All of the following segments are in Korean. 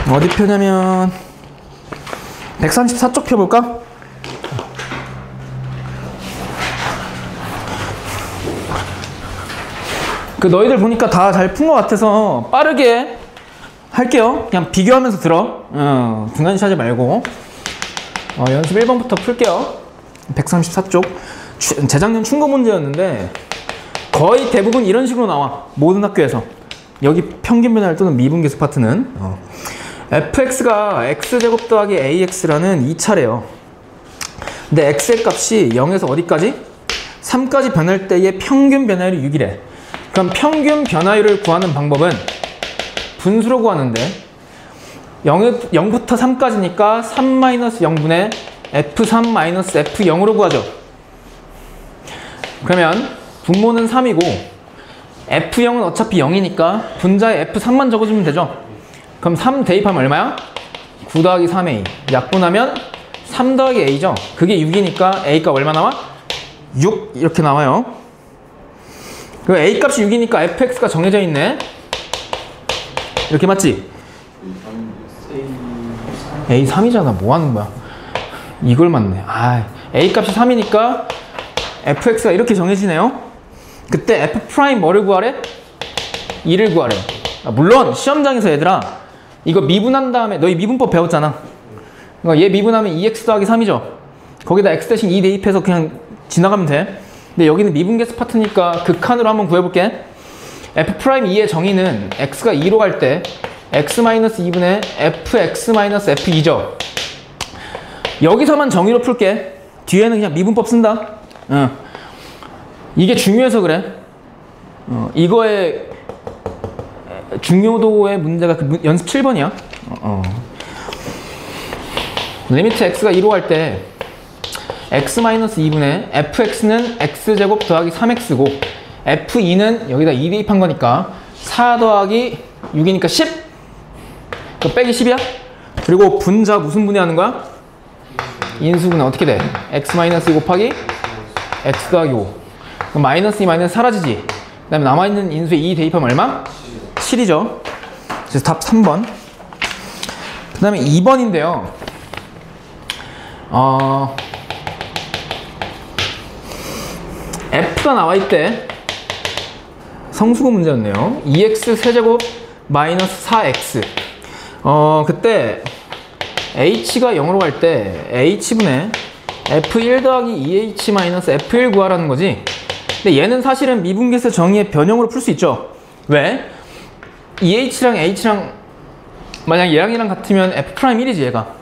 어디 펴냐면 134쪽 펴볼까? 그 너희들 보니까 다 잘 푼 것 같아서 빠르게 할게요. 그냥 비교하면서 들어. 중간시 하지 말고. 연습 1번부터 풀게요. 134쪽. 재작년 충고 문제였는데 거의 대부분 이런 식으로 나와. 모든 학교에서. 여기 평균 변화율 또는 미분계수 파트는 fx가 x제곱 더하기 ax라는 2차래요. 근데 x의 값이 0에서 어디까지? 3까지 변할 때의 평균 변화율이 6이래. 그럼 평균 변화율을 구하는 방법은 분수로 구하는데 0부터 3까지니까 3-0분의 f3-f0으로 구하죠. 그러면 분모는 3이고 f0은 어차피 0이니까 분자에 f3만 적어주면 되죠. 그럼 3 대입하면 얼마야? 9 더하기 3a. 약분하면 3 더하기 a죠. 그게 6이니까 a값 얼마 나와? 6 이렇게 나와요. 그리고 a값이 6이니까 fx가 정해져 있네. 이렇게 맞지? a3이잖아. 뭐 하는 거야? 이걸 맞네. a값이 3이니까 fx가 이렇게 정해지네요. 그때 f' 뭐를 구하래? 2를 구하래. 물론 시험장에서 얘들아 이거 미분한 다음에 너희 미분법 배웠잖아. 그러니까 얘 미분하면 2x 더하기 3이죠. 거기다 x 대신 2 대입해서 그냥 지나가면 돼. 근데 여기는 미분계수 파트니까 극한으로 한번 구해볼게. f'2의 정의는 x가 2로 갈 때 x-2분의 fx-f2죠. 여기서만 정의로 풀게. 뒤에는 그냥 미분법 쓴다. 이게 중요해서 그래. 이거의 중요도의 문제가 그 연습 7번이야. 리미트 x가 2로 갈 때 x-2분의 fx는 x제곱 더하기 3x고 f2는 여기다 2 대입한 거니까 4 더하기 6이니까 10? 그 빼기 10이야? 그리고 분자 무슨 분해하는 거야? 인수분해 어떻게 돼? x-2 곱하기 x 더하기 5. 그럼 마이너스 2 마이너스 사라지지? 그 다음에 남아있는 인수에 2 대입하면 얼마? 7이죠. 그래서 답 3번. 그 다음에 2번인데요. F가 나와있대. 성수고 문제였네요. 2x 세제곱 마이너스 4x. 그때 h가 0으로 갈 때 h분의 f1 더하기 2h 마이너스 f1 구하라는 거지. 근데 얘는 사실은 미분계수 정의의 변형으로 풀 수 있죠. 왜? 2h랑 h랑 만약 얘랑 얘랑 같으면 f'1이지 얘가.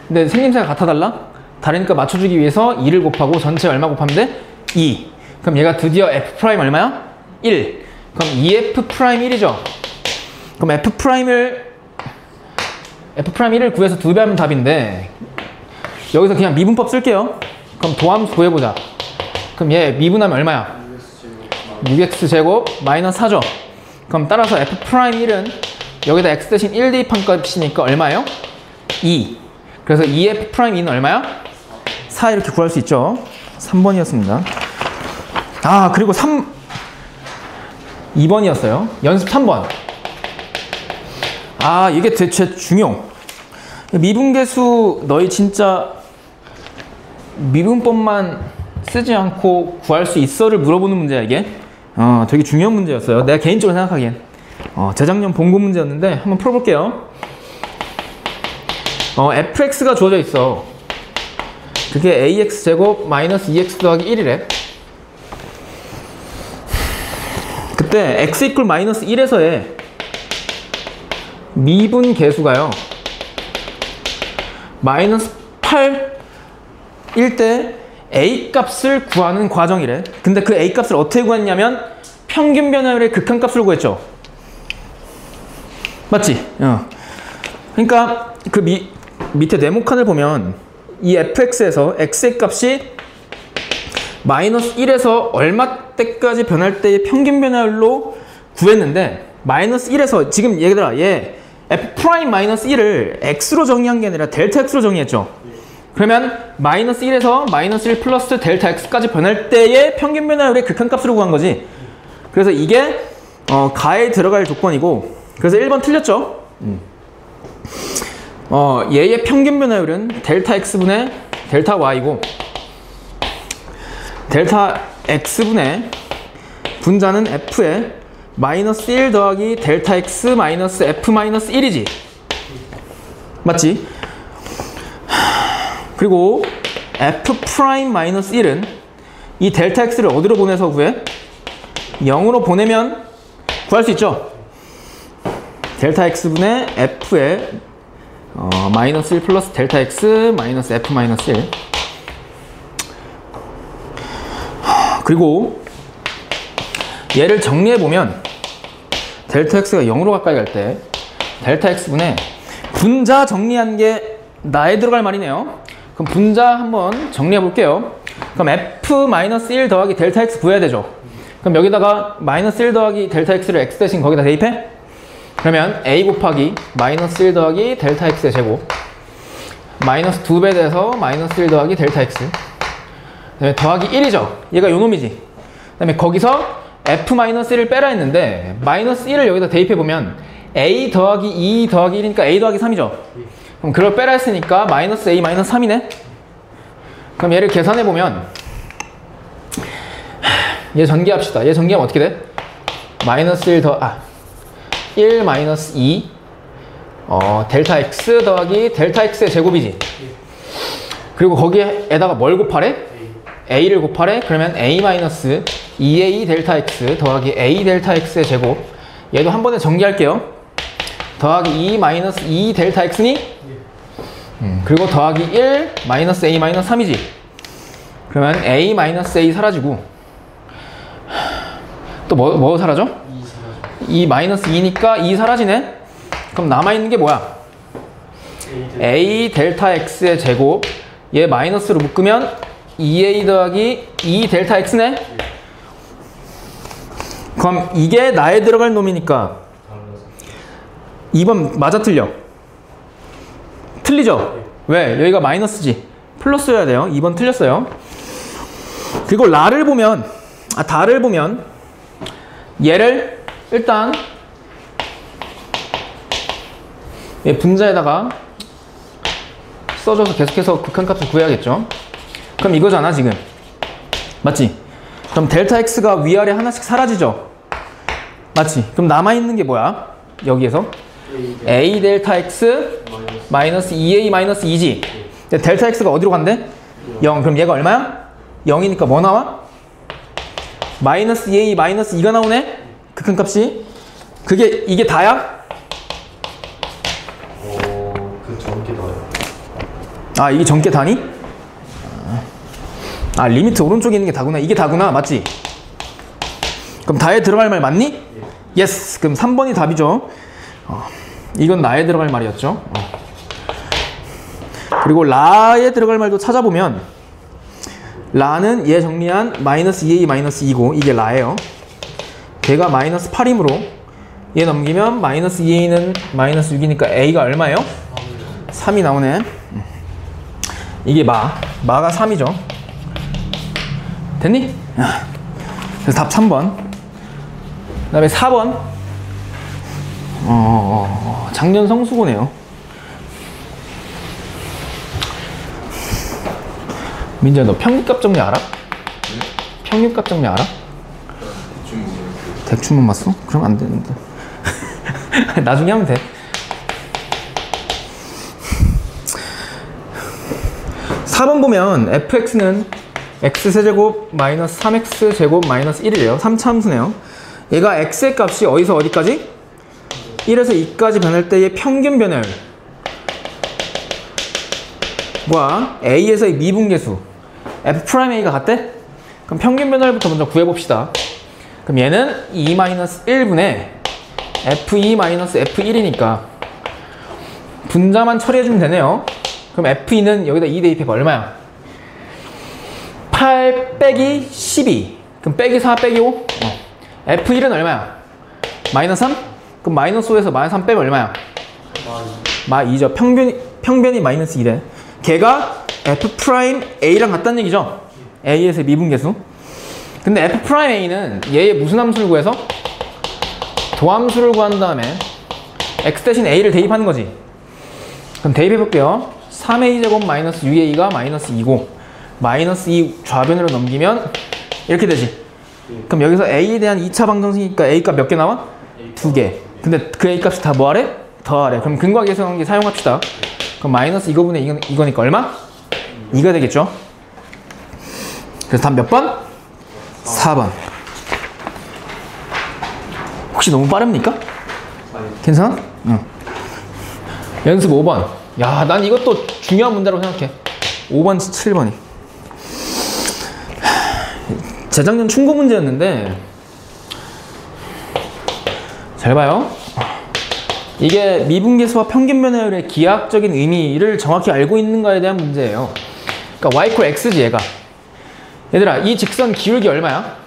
근데 생김새가 같아달라? 다르니까 맞춰주기 위해서 2를 곱하고 전체 얼마 곱하면 돼? 2. 그럼 얘가 드디어 f' 얼마야? 1. 그럼 2f'1이죠. 그럼 f'1을 구해서 2배 하면 답인데 여기서 그냥 미분법 쓸게요. 그럼 도함수 구해보자. 그럼 얘 미분하면 얼마야? 6x제곱 마이너스 4죠. 그럼 따라서 f'1은 여기다 x 대신 1 대입한 값이니까 얼마예요? 2. 그래서 2f'2는 얼마야? 4 이렇게 구할 수 있죠. 3번이었습니다. 그리고 2번이었어요. 연습 3번. 이게 대체 중요. 미분계수 너희 진짜 미분법만 쓰지 않고 구할 수 있어를 물어보는 문제야 이게. 되게 중요한 문제였어요. 내가 개인적으로 생각하기엔. 재작년 본고 문제였는데 한번 풀어볼게요. fx가 주어져 있어. 그게 ax제곱 마이너스 2x 더하기 1이래. 그때 x 이퀄 마이너스 1에서의 미분 계수가요 마이너스 8일 때 a 값을 구하는 과정이래. 근데 그 a 값을 어떻게 구했냐면 평균 변화율의 극한값을 구했죠. 맞지? 그러니까 그 밑에 네모칸을 보면 이 fx에서 x의 값이 마이너스 1에서 얼마 때까지 변할 때의 평균 변화율로 구했는데 마이너스 1에서 지금 얘들아 얘 f'-1을 x로 정의한 게 아니라 델타 x로 정의했죠. 그러면 마이너스 1에서 마이너스 1 플러스 델타 x까지 변할 때의 평균 변화율의 극한값으로 구한 거지. 그래서 이게 가에 들어갈 조건이고 그래서 1번 틀렸죠. 얘의 평균 변화율은 델타 x분의 델타 y고 델타 x분의 분자는 f에 마이너스 1 더하기 델타 x 마이너스 f 마이너스 1이지. 맞지? 그리고 f 프라임 마이너스 1은 이 델타 x를 어디로 보내서 구해? 0으로 보내면 구할 수 있죠? 델타 x분의 f에 마이너스 1 플러스 델타 x 마이너스 f 마이너스 1. 그리고 얘를 정리해보면 델타 x가 0으로 가까이 갈 때 델타 x분의 분자 정리한 게 나에 들어갈 말이네요. 그럼 분자 한번 정리해 볼게요. 그럼 f-1 더하기 델타 x 구해야 되죠. 그럼 여기다가 마이너스 1 더하기 델타 x를 x 대신 거기다 대입해? 그러면 a 곱하기 마이너스 1 더하기 델타 x의 제곱 마이너스 2배 돼서 마이너스 1 더하기 델타 x 그 다음에 더하기 1이죠. 얘가 요 놈이지. 그 다음에 거기서 f-1을 빼라 했는데 마이너스 1을 여기다 대입해보면 a 더하기 2 더하기 1이니까 a 더하기 3이죠. 그럼 그걸 빼라 했으니까 마이너스 a 마이너스 3이네. 그럼 얘를 계산해보면 얘 전개합시다. 얘 전개하면 어떻게 돼? 마이너스 1 마이너스 2 델타 x 더하기 델타 x의 제곱이지. 그리고 거기에다가 뭘 곱하래? a를 곱하래? 그러면 a 마이너스 2a 델타 x 더하기 a 델타 x의 제곱. 얘도 한 번에 정리할게요. 더하기 2 마이너스 2 델타 x니? 그리고 더하기 1 마이너스 a 마이너스 3이지. 그러면 a 마이너스 a 사라지고 또 뭐 사라져? 2 마이너스 2니까 2 사라지네. 그럼 남아있는 게 뭐야? a 델타 x의 제곱. 얘 마이너스로 묶으면 2a 더하기 2 델타 x네. 그럼 이게 나에 들어갈 놈이니까 2번 맞아 틀려? 틀리죠? 왜? 여기가 마이너스지. 플러스여야 돼요. 2번 틀렸어요. 그리고 라를 보면 다를 보면 얘를 일단 얘 분자에다가 써줘서 계속해서 극한값을 구해야겠죠. 그럼 이거잖아 지금. 맞지? 그럼 델타 x가 위아래 하나씩 사라지죠. 맞지? 그럼 남아있는 게 뭐야? 여기에서 a 델타 x 마이너스 2a 마이너스 2지. 델타 x가 어디로 간대? 0. 그럼 얘가 얼마야? 0이니까 뭐 나와? 마이너스 2a 마이너스 2가 나오네? 극한값이. 이게 다야? 그 전개 다요. 이게 전개 다니? 리미트 오른쪽에 있는 게 다구나. 이게 다구나. 맞지? 그럼 다에 들어갈 말 맞니? 예스. 그럼 3번이 답이죠. 이건 나에 들어갈 말이었죠. 그리고 라에 들어갈 말도 찾아보면 라는 얘 정리한 마이너스 2a 마이너스 2고 이게 라예요. 걔가 마이너스 8이므로 얘 넘기면 마이너스 2a는 마이너스 6이니까 a가 얼마예요? 3이 나오네. 이게 마가 3이죠. 됐니? 그래서 답 3번. 그 다음에 4번. 작년 성수고네요. 민재야, 너 평균값 정리 알아? 평균값 정리 알아? 대충만 봤어? 그럼 안 되는데. 나중에 하면 돼. 4번 보면 fx는 x세제곱 마이너스 3x제곱 마이너스 1이래요. 3차 함수네요. 얘가 x의 값이 어디서 어디까지? 1에서 2까지 변할 때의 평균 변화율 과 a에서의 미분계수 f'a가 같대? 그럼 평균 변화율부터 먼저 구해봅시다. 그럼 얘는 2-1분의 f2-f1이니까 분자만 처리해주면 되네요. 그럼 f2는 여기다 2 대입해봐. 얼마야? 8 빼기 12. 그럼 빼기 4 빼기 5? f1은 얼마야? 마이너스 3? 그럼 마이너스 5에서 마이너스 3 빼면 얼마야? 마2죠. 평변이 마이너스 2래. 걔가 f'a랑 같다는 얘기죠? a에서 미분계수. 근데 f'a는 얘의 무슨 함수를 구해서? 도함수를 구한 다음에 x 대신 a를 대입하는 거지. 그럼 대입해 볼게요. 3a제곱 마이너스 6a가 마이너스 2고 마이너스 2 좌변으로 넘기면 이렇게 되지. 그럼 여기서 a에 대한 2차 방정식이니까 a 값 몇 개 나와? 2개. 근데 그 a 값이 다 뭐하래? 더하래. 그럼 근과 계수관계 사용합시다. 그럼 마이너스 이거분의 이거니까 얼마? 2가 되겠죠. 그래서 답 몇 번? 4번. 혹시 너무 빠릅니까? 괜찮아? 응. 연습 5번. 야, 난 이것도 중요한 문제라고 생각해. 5번, 7번이. 재작년 충고 문제였는데 잘 봐요. 이게 미분계수와 평균변화율의 기하학적인 의미를 정확히 알고 있는가에 대한 문제예요. 그러니까 y = x지 얘가. 얘들아, 이 직선 기울기 얼마야?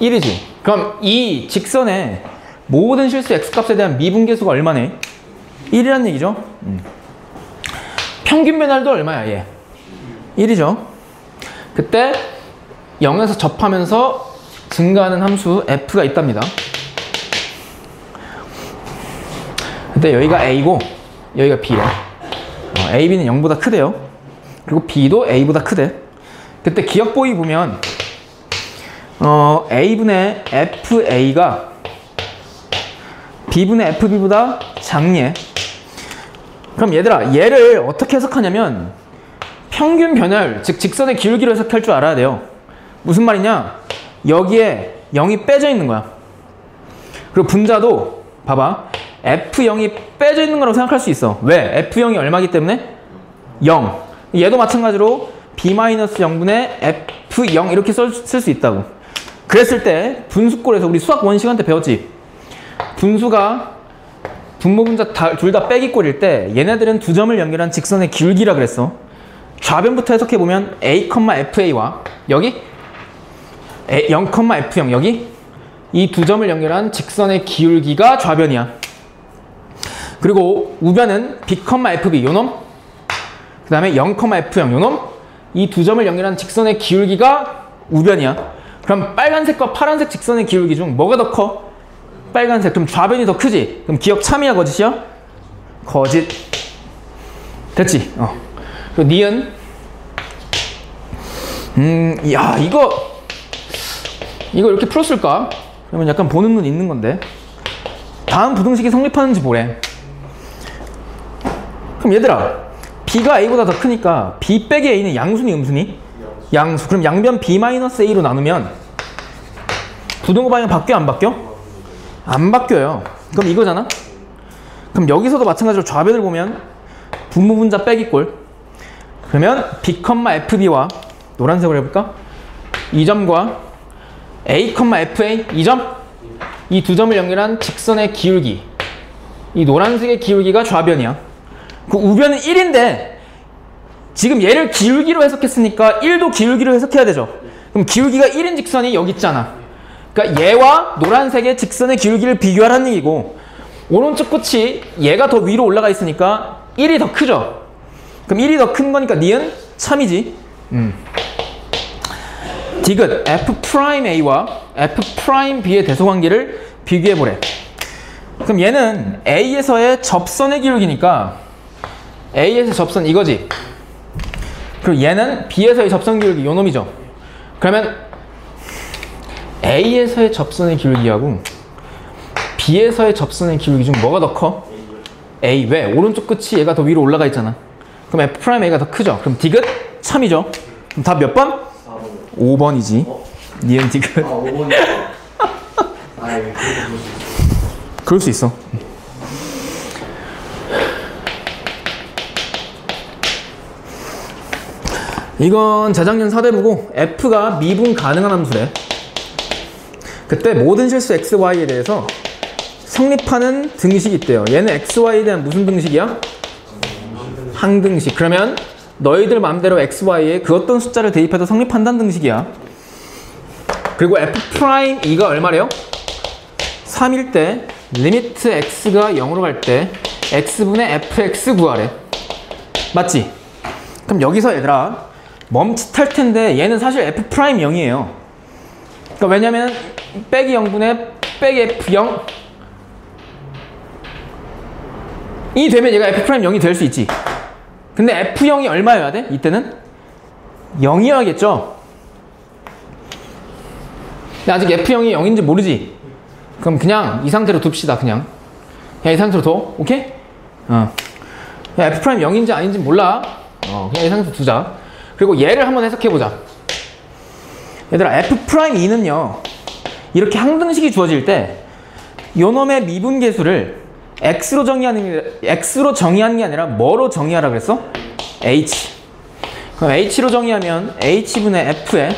1이지. 그럼 이 직선의 모든 실수 x값에 대한 미분계수가 얼마네? 1이란 얘기죠. 평균변화율도 얼마야 얘? 1이죠. 그때 0에서 접하면서 증가하는 함수 f가 있답니다. 근데 여기가 a고 여기가 b래. a, b는 0보다 크대요. 그리고 b도 a보다 크대. 그때 기억보기 보면 a분의 fa가 b분의 fb보다 작네. 그럼 얘들아, 얘를 어떻게 해석하냐면 평균 변화율, 즉 직선의 기울기로 해석할 줄 알아야 돼요. 무슨 말이냐? 여기에 0이 빼져 있는 거야. 그리고 분자도 봐봐, f0이 빼져 있는 거라고 생각할 수 있어. 왜? f0이 얼마기 때문에? 0. 얘도 마찬가지로 b-0분의 f0 이렇게 쓸 수 있다고. 그랬을 때 분수꼴에서 우리 수학 원시간 때 배웠지? 분수가 분모분자 둘 다 빼기꼴일 때 얘네들은 두 점을 연결한 직선의 기울기라 그랬어. 좌변부터 해석해보면 a, fa와 여기 0, f0 여기 이 두 점을 연결한 직선의 기울기가 좌변이야. 그리고 우변은 b, fb 요놈, 그 다음에 0, f0 요놈, 이 두 점을 연결한 직선의 기울기가 우변이야. 그럼 빨간색과 파란색 직선의 기울기 중 뭐가 더 커? 빨간색. 그럼 좌변이 더 크지? 그럼 기억 참이야 거짓이야? 거짓. 됐지? 그리고 니은. 야, 이거 이렇게 풀었을까? 그러면 약간 보는 눈 있는 건데. 다음 부등식이 성립하는지 보래. 그럼 얘들아, b가 a보다 더 크니까 b 빼기 a는 양수니 음수니? 양수. 그럼 양변 b-a로 나누면 부등호 방향 바뀌어 안 바뀌어? 안 바뀌어요. 그럼 이거잖아? 그럼 여기서도 마찬가지로 좌변을 보면 분모분자 빼기꼴. 그러면 b, fb와 노란색으로 해볼까? 이 점과 a, fa 이 점? 이 두 점을 연결한 직선의 기울기. 이 노란색의 기울기가 좌변이야. 그 우변은 1인데 지금 얘를 기울기로 해석했으니까 1도 기울기로 해석해야 되죠. 그럼 기울기가 1인 직선이 여기 있잖아. 그러니까 얘와 노란색의 직선의 기울기를 비교하라는 얘기고, 오른쪽 끝이 얘가 더 위로 올라가 있으니까 1이 더 크죠. 그럼 1이 더 큰 거니까 니은 참이지. 디귿 f'a와 f'b의 대소관계를 비교해보래. 그럼 얘는 a에서의 접선의 기울기니까 a에서 접선 이거지. 그리고 얘는 b에서의 접선 기울기 요놈이죠. 그러면 a에서의 접선의 기울기하고 b에서의 접선의 기울기 중 뭐가 더 커? a. 왜? 오른쪽 끝이 얘가 더 위로 올라가 있잖아. 그럼 f'a가 더 크죠. 그럼 디귿 참이죠. 그럼 답 몇 번? 5번이지. 니은 디귿. 5번이야. 그럴 수 있어. 이건 재작년 사대부고 f가 미분 가능한 함수래. 그때 모든 실수 x, y에 대해서 성립하는 등식이 있대요. 얘는 x, y에 대한 무슨 등식이야? 항등식. 그러면 너희들 마음대로 x, y에 그 어떤 숫자를 대입해도 성립한다는 등식이야. 그리고 f'E가 얼마래요? 3일 때 리미트 x가 0으로 갈 때 x분의 fx 구하래. 맞지? 그럼 여기서 얘들아 멈칫할 텐데 얘는 사실 f'0이에요. 그러니까 왜냐면 빼기 0분의 빼기 f0 이 되면 얘가 F'0이 될 수 있지. 근데 F0이 얼마여야 돼? 이때는 0이어야겠죠. 근데 아직 F0이 0인지 모르지. 그럼 그냥 이 상태로 둡시다. 그냥 이 상태로 둬. 오케이? F' 0인지 아닌지 몰라. 그냥 이 상태로 두자. 그리고 얘를 한번 해석해보자. 얘들아, F'2는요 이렇게 항등식이 주어질 때 요놈의 미분계수를 X로 정의하는 게 아니라 뭐로 정의하라 그랬어? H. 그럼 H로 정의하면 H분의 F에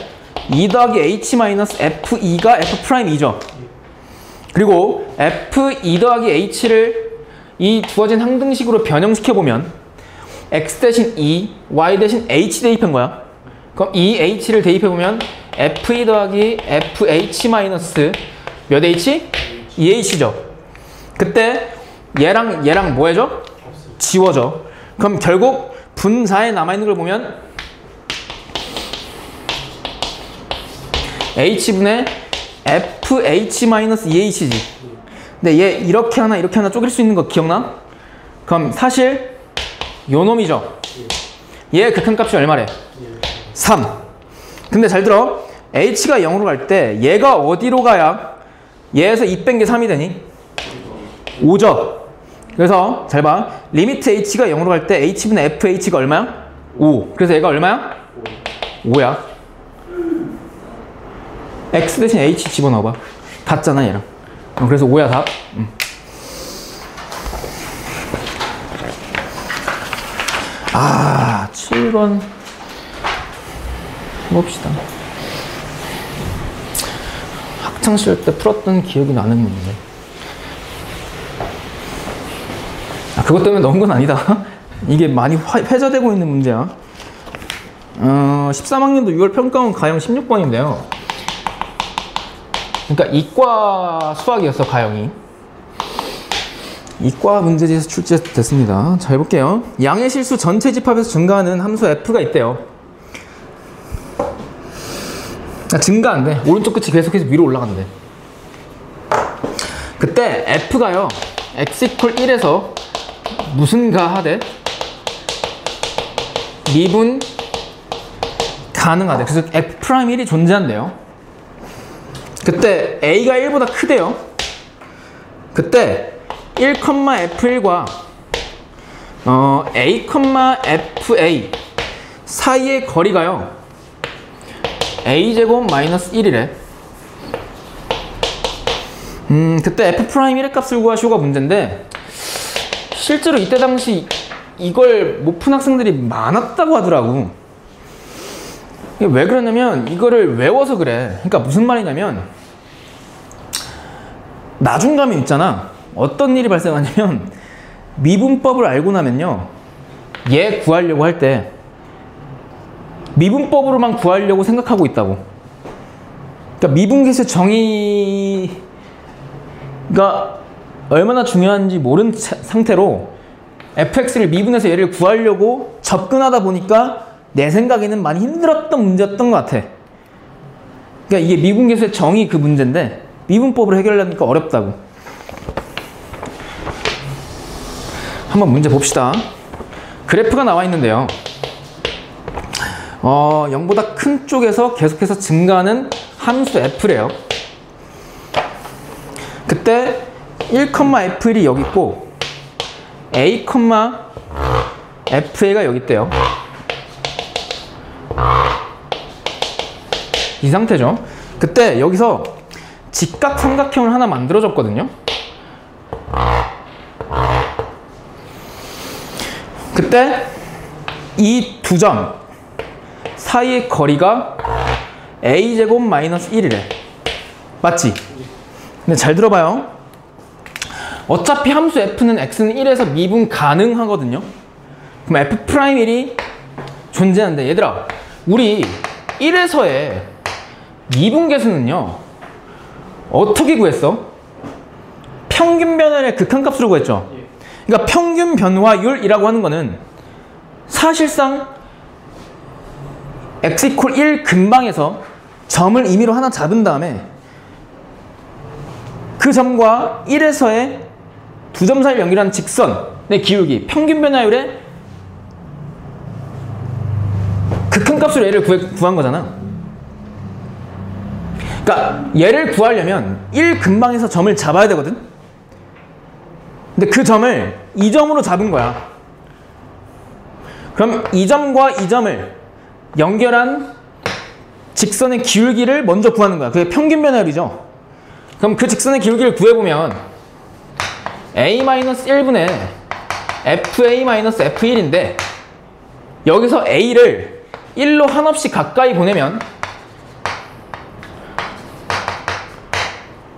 2 더하기 H 마이너스 F2가 F'2죠. 그리고 F2 더하기 H를 이 주어진 항등식으로 변형시켜보면 X 대신 2, Y 대신 H 대입한 거야. 그럼 이 H를 대입해보면 F2 더하기 FH 마이너스 몇 H? 2H죠. 그때 얘랑 뭐 해줘? 지워져. 그럼 결국 분자에 남아있는 걸 보면 H분의 FH-2H지. 근데 얘 이렇게 하나 쪼갤 수 있는 거 기억나? 그럼 사실 요 놈이죠. 얘 극한값이 얼마래? 3. 근데 잘 들어. H가 0으로 갈 때 얘가 어디로 가야 얘에서 2 뺀 게 3이 되니? 5죠. 그래서 잘 봐. 리미트 H가 0으로 갈 때 H분의 FH가 얼마야? 5. 그래서 얘가 얼마야? 5야. X 대신 H 집어넣어봐. 같잖아 얘랑. 그래서 5야 답. 7번 해봅시다. 학창시절 때 풀었던 기억이 나는 문제. 그것 때문에 넣은 건 아니다. 이게 많이 회자되고 있는 문제야. 13학년도 6월 평가원 가형 16번인데요. 그러니까 이과 수학이었어, 가형이. 이과 문제지에서 출제됐습니다. 자, 해볼게요. 양의 실수 전체 집합에서 증가하는 함수 f가 있대요. 증가 안 돼. 오른쪽 끝이 계속해서 위로 올라간대. 그때 f가요, x equal 1에서 무슨 가하대? 미분 가능하대. 그래서 f'1이 존재한대요. 그때 a가 1보다 크대요. 그때 1,f1과 a, fa 사이의 거리가요 a제곱 마이너스 1이래. 그때 f'1의 값을 구하시오가 문제인데, 실제로 이때 당시 이걸 못 푼 학생들이 많았다고 하더라고. 왜 그러냐면 이거를 외워서 그래. 그러니까 무슨 말이냐면, 나중감이 있잖아. 어떤 일이 발생하냐면 미분법을 알고 나면요, 얘 구하려고 할 때 미분법으로만 구하려고 생각하고 있다고. 그러니까 미분계수 정의가 얼마나 중요한지 모른 상태로 fx를 미분해서 얘를 구하려고 접근하다 보니까 내 생각에는 많이 힘들었던 문제였던 것 같아. 그러니까 이게 미분계수의 정의 그 문제인데 미분법으로 해결하니까 어렵다고. 한번 문제 봅시다. 그래프가 나와 있는데요. 0보다 큰 쪽에서 계속해서 증가하는 함수 f래요. 그때 1,f1이 여기 있고 a, fa가 여기 있대요. 이 상태죠. 그때 여기서 직각삼각형을 하나 만들어줬거든요. 그때 이 두 점 사이의 거리가 a제곱 마이너스 1이래. 맞지? 근데 잘 들어봐요. 어차피 함수 f는 x는 1에서 미분 가능하거든요. 그럼 f'1이 존재하는데, 얘들아, 우리 1에서의 미분계수는요 어떻게 구했어? 평균 변화의 극한값으로 구했죠. 그러니까 평균 변화율이라고 하는 거는 사실상 x equal 1 근방에서 점을 임의로 하나 잡은 다음에 그 점과 1에서의 두 점 사이를 연결하는 직선, 직선의 기울기 평균 변화율의 극한값으로 얘를 구한 거잖아. 그러니까 얘를 구하려면 1 근방에서 점을 잡아야 되거든. 근데 그 점을 이 점으로 잡은 거야. 그럼 이 점과 이 점을 연결한 직선의 기울기를 먼저 구하는 거야. 그게 평균 변화율이죠. 그럼 그 직선의 기울기를 구해보면 a-1분의 fa-f1인데 여기서 a를 1로 한없이 가까이 보내면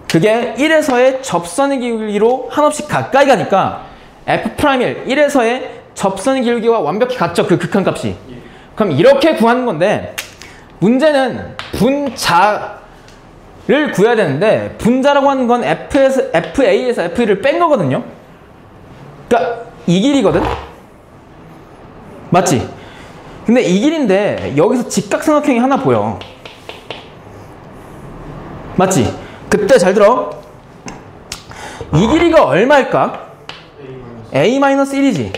그게 1에서의 접선의 기울기로 한없이 가까이 가니까 f'1 1에서의 접선의 기울기와 완벽히 같죠. 그 극한값이. 그럼 이렇게 구하는 건데 문제는 분자를 구해야 되는데 분자라고 하는 건 FA에서 F1을 뺀 거거든요. 그러니까 이 길이거든. 맞지? 근데 이 길인데 여기서 직각삼각형이 하나 보여. 맞지? 그때 잘 들어. 이 길이가 얼마일까? A-1이지.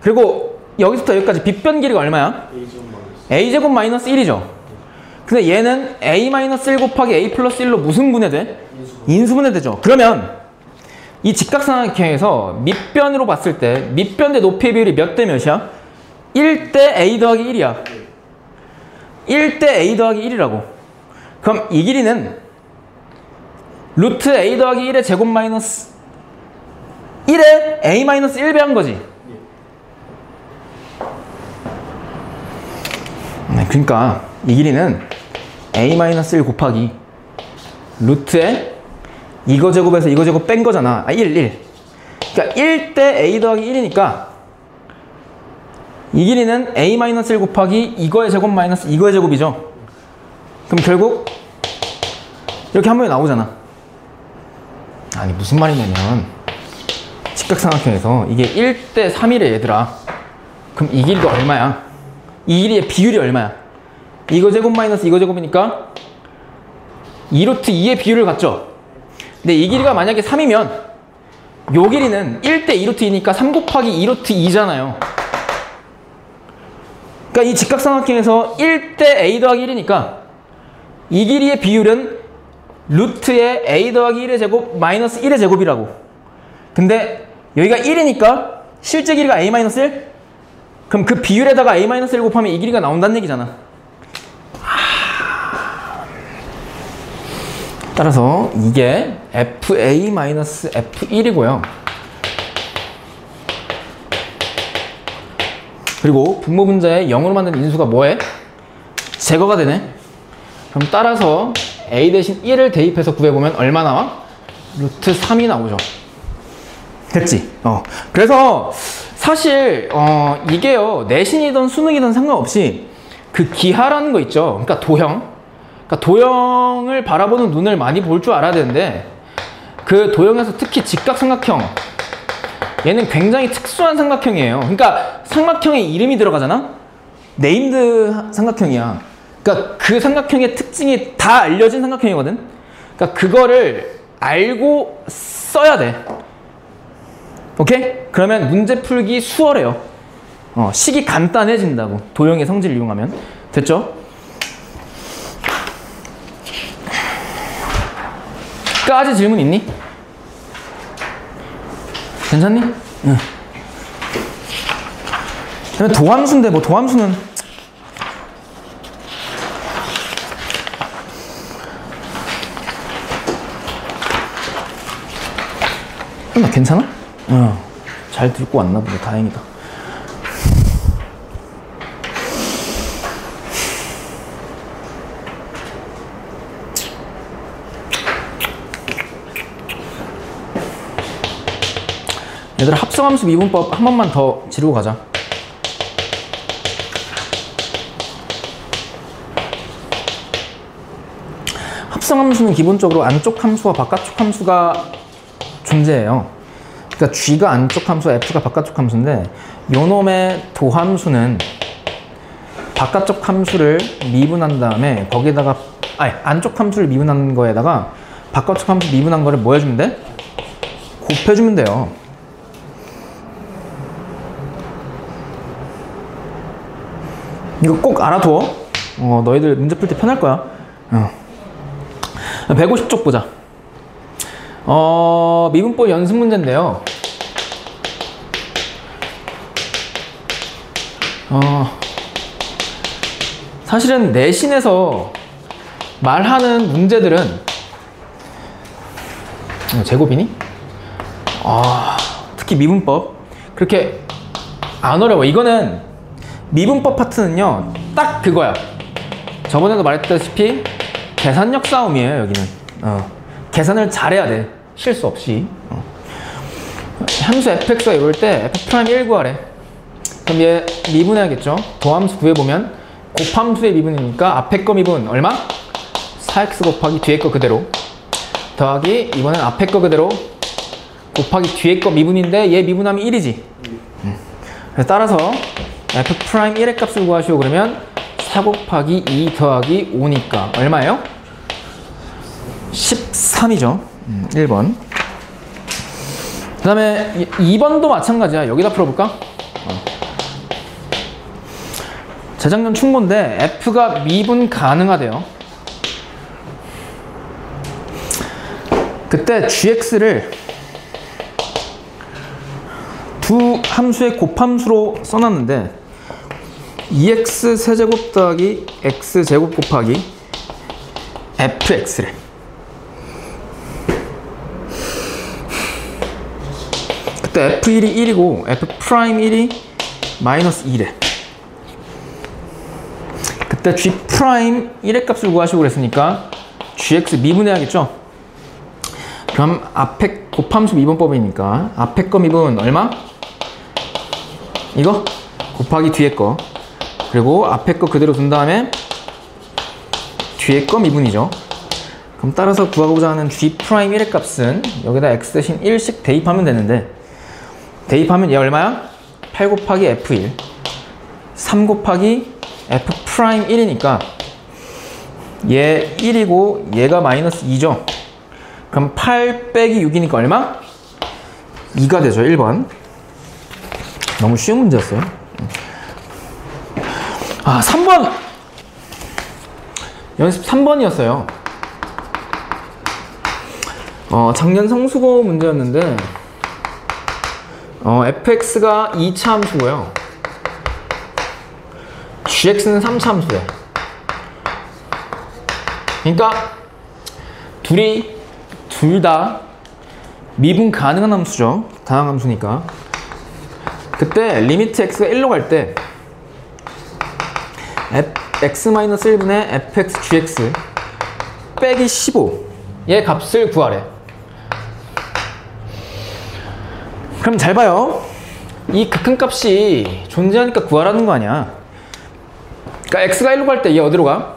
그리고 여기서부터 여기까지 빗변 길이가 얼마야? a제곱 마이너스 1이죠. 근데 얘는 a-1 곱하기 a 플러스 1로 무슨 분해돼? 인수분해되죠. 그러면 이 직각삼각형에서 밑변으로 봤을 때 밑변 대 높이의 비율이 몇 대 몇이야? 1 대 a 더하기 1이야. 1 대 a 더하기 1이라고. 그럼 이 길이는 루트 a 더하기 1의 제곱 마이너스 1의 a 마이너스 1배 한 거지. 그러니까 이 길이는 a-1 곱하기 루트에 이거 제곱에서 이거 제곱 뺀 거잖아. 1. 그러니까 1 대 a 더하기 1이니까 이 길이는 a-1 곱하기 이거의 제곱 마이너스 이거의 제곱이죠. 그럼 결국 이렇게 한 번에 나오잖아. 아니 무슨 말이냐면 직각삼각형에서 이게 1 대 3이래 얘들아. 그럼 이 길이가 얼마야? 이 길이의 비율이 얼마야? 이거 제곱 마이너스 이거 제곱이니까 2루트 2의 비율을 갖죠. 근데 이 길이가 만약에 3이면 요 길이는 1 대 2루트 2니까 3 곱하기 2루트 2잖아요. 그러니까 이 직각삼각형에서 1 대 a 더하기 1이니까 이 길이의 비율은 루트의 a 더하기 1의 제곱 마이너스 1의 제곱이라고. 근데 여기가 1이니까 실제 길이가 a-1? 그럼 그 비율에다가 a-1 곱하면 이 길이가 나온다는 얘기잖아. 따라서 이게 fa-f1이고요. 그리고 분모분자의 0으로 만든 인수가 뭐해? 제거가 되네. 그럼 따라서 a 대신 1을 대입해서 구해보면 얼마 나와? 루트 3이 나오죠. 됐지? 그래서 사실 이게요 내신이든 수능이든 상관없이 그 기하라는 거 있죠. 그러니까 도형을 바라보는 눈을 많이 볼 줄 알아야 되는데 그 도형에서 특히 직각삼각형 얘는 굉장히 특수한 삼각형이에요. 그러니까 삼각형에 이름이 들어가잖아. 네임드 삼각형이야. 그러니까 그 삼각형의 특징이 다 알려진 삼각형이거든. 그러니까 그거를 알고 써야 돼. 오케이? 그러면 문제 풀기 수월해요. 식이 간단해진다고. 도형의 성질을 이용하면. 됐죠? 까지 질문 있니? 괜찮니? 응. 도함수인데 뭐 도함수는 나 괜찮아? 잘 듣고 왔나 보네. 다행이다. 얘들아 합성함수 미분법 한 번만 더 지르고 가자. 합성함수는 기본적으로 안쪽 함수와 바깥쪽 함수가 존재해요. 그러니까 G가 안쪽 함수, F가 바깥쪽 함수인데 요놈의 도함수는 바깥쪽 함수를 미분한 다음에 거기에다가 안쪽 함수를 미분한 거에다가 바깥쪽 함수 미분한 거를 뭐 해주면 돼? 곱해주면 돼요. 이거 꼭 알아둬. 너희들 문제 풀 때 편할 거야. 150쪽 보자. 미분법 연습 문제인데요. 사실은 내신에서 말하는 문제들은 제곱이니? 특히 미분법 그렇게 안 어려워. 이거는 미분법 파트는요 딱 그거야. 저번에도 말했다시피 계산력 싸움이에요. 여기는 계산을 잘해야 돼. 실수 없이. 함수 fx가 이럴 때 f'1 구하래. 그럼 얘 미분해야겠죠. 도함수 구해보면 곱함수의 미분이니까 앞에 거 미분 얼마? 4x 곱하기 뒤에 거 그대로 더하기 이번엔 앞에 거 그대로 곱하기 뒤에 거 미분인데 얘 미분하면 1이지. 그래서 따라서 f'1의 값을 구하시오. 그러면 4 곱하기 2 더하기 5니까 얼마예요? 13이죠. 1번. 그 다음에 2번도 마찬가지야. 여기다 풀어볼까? 재작년 충고인데 f가 미분 가능하대요. 그때 gx를 두 함수의 곱함수로 써놨는데 2x 세제곱 더하기 x제곱 곱하기 fx래. 그때 f1이 1이고 f'1이 마이너스 2래. 그때 g'1의 값을 구하시고 그랬으니까 gx 미분해야겠죠? 그럼 앞에 곱함수 미분법이니까 앞에 거 미분 얼마? 이거? 곱하기 뒤에 거. 그리고 앞에 거 그대로 둔 다음에 뒤에 거 미분이죠. 그럼 따라서 구하고자 하는 g'1의 값은 여기다 x 대신 1씩 대입하면 되는데 대입하면 얘 얼마야? 8 곱하기 f1 3 곱하기 f'1이니까 얘 1이고 얘가 마이너스 2죠. 그럼 8 빼기 6이니까 얼마? 2가 되죠. 1번. 너무 쉬운 문제였어요. 3번! 연습 3번이었어요. 작년 성수고 문제였는데 fx가 2차 함수고요. gx는 3차 함수래. 그러니까 둘 다 미분 가능한 함수죠. 다항함수니까. 그때 리미트 x가 1로 갈 때 x-1분의 fx gx 빼기 15의 값을 구하래. 그럼 잘 봐요. 이 극한값이 존재하니까 구하라는 거 아니야. 그러니까 x가 1로 갈 때 얘 어디로 가?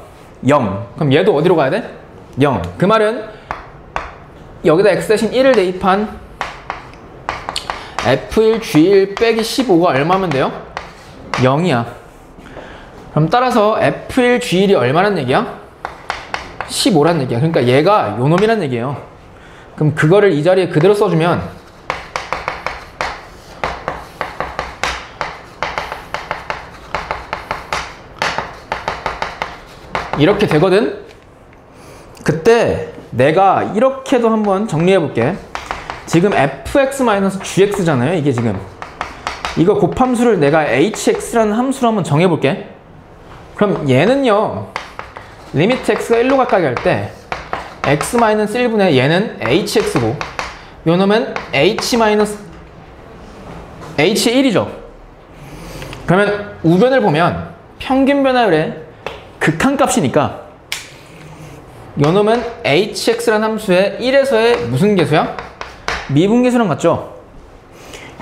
0. 그럼 얘도 어디로 가야 돼? 0. 그 말은 여기다 x 대신 1을 대입한 f1 g1 빼기 15가 얼마면 돼요? 0이야. 그럼 따라서 f1 g1이 얼마란 얘기야? 15란 얘기야. 그러니까 얘가 요 놈이란 얘기예요. 그럼 그거를 이 자리에 그대로 써주면 이렇게 되거든? 그때 내가 이렇게도 한번 정리해 볼게. 지금 fx-gx잖아요. 이게 지금 이거 곱함수를 내가 hx라는 함수로 한번 정해 볼게. 그럼 얘는요 리미트 x가 1로 가까이 갈 때 x-1분의 얘는 hx고 요 놈은 h1이죠. 그러면 우변을 보면 평균 변화율의 극한값이니까 요 놈은 hx라는 함수의 1에서의 무슨 계수야? 미분계수랑 같죠?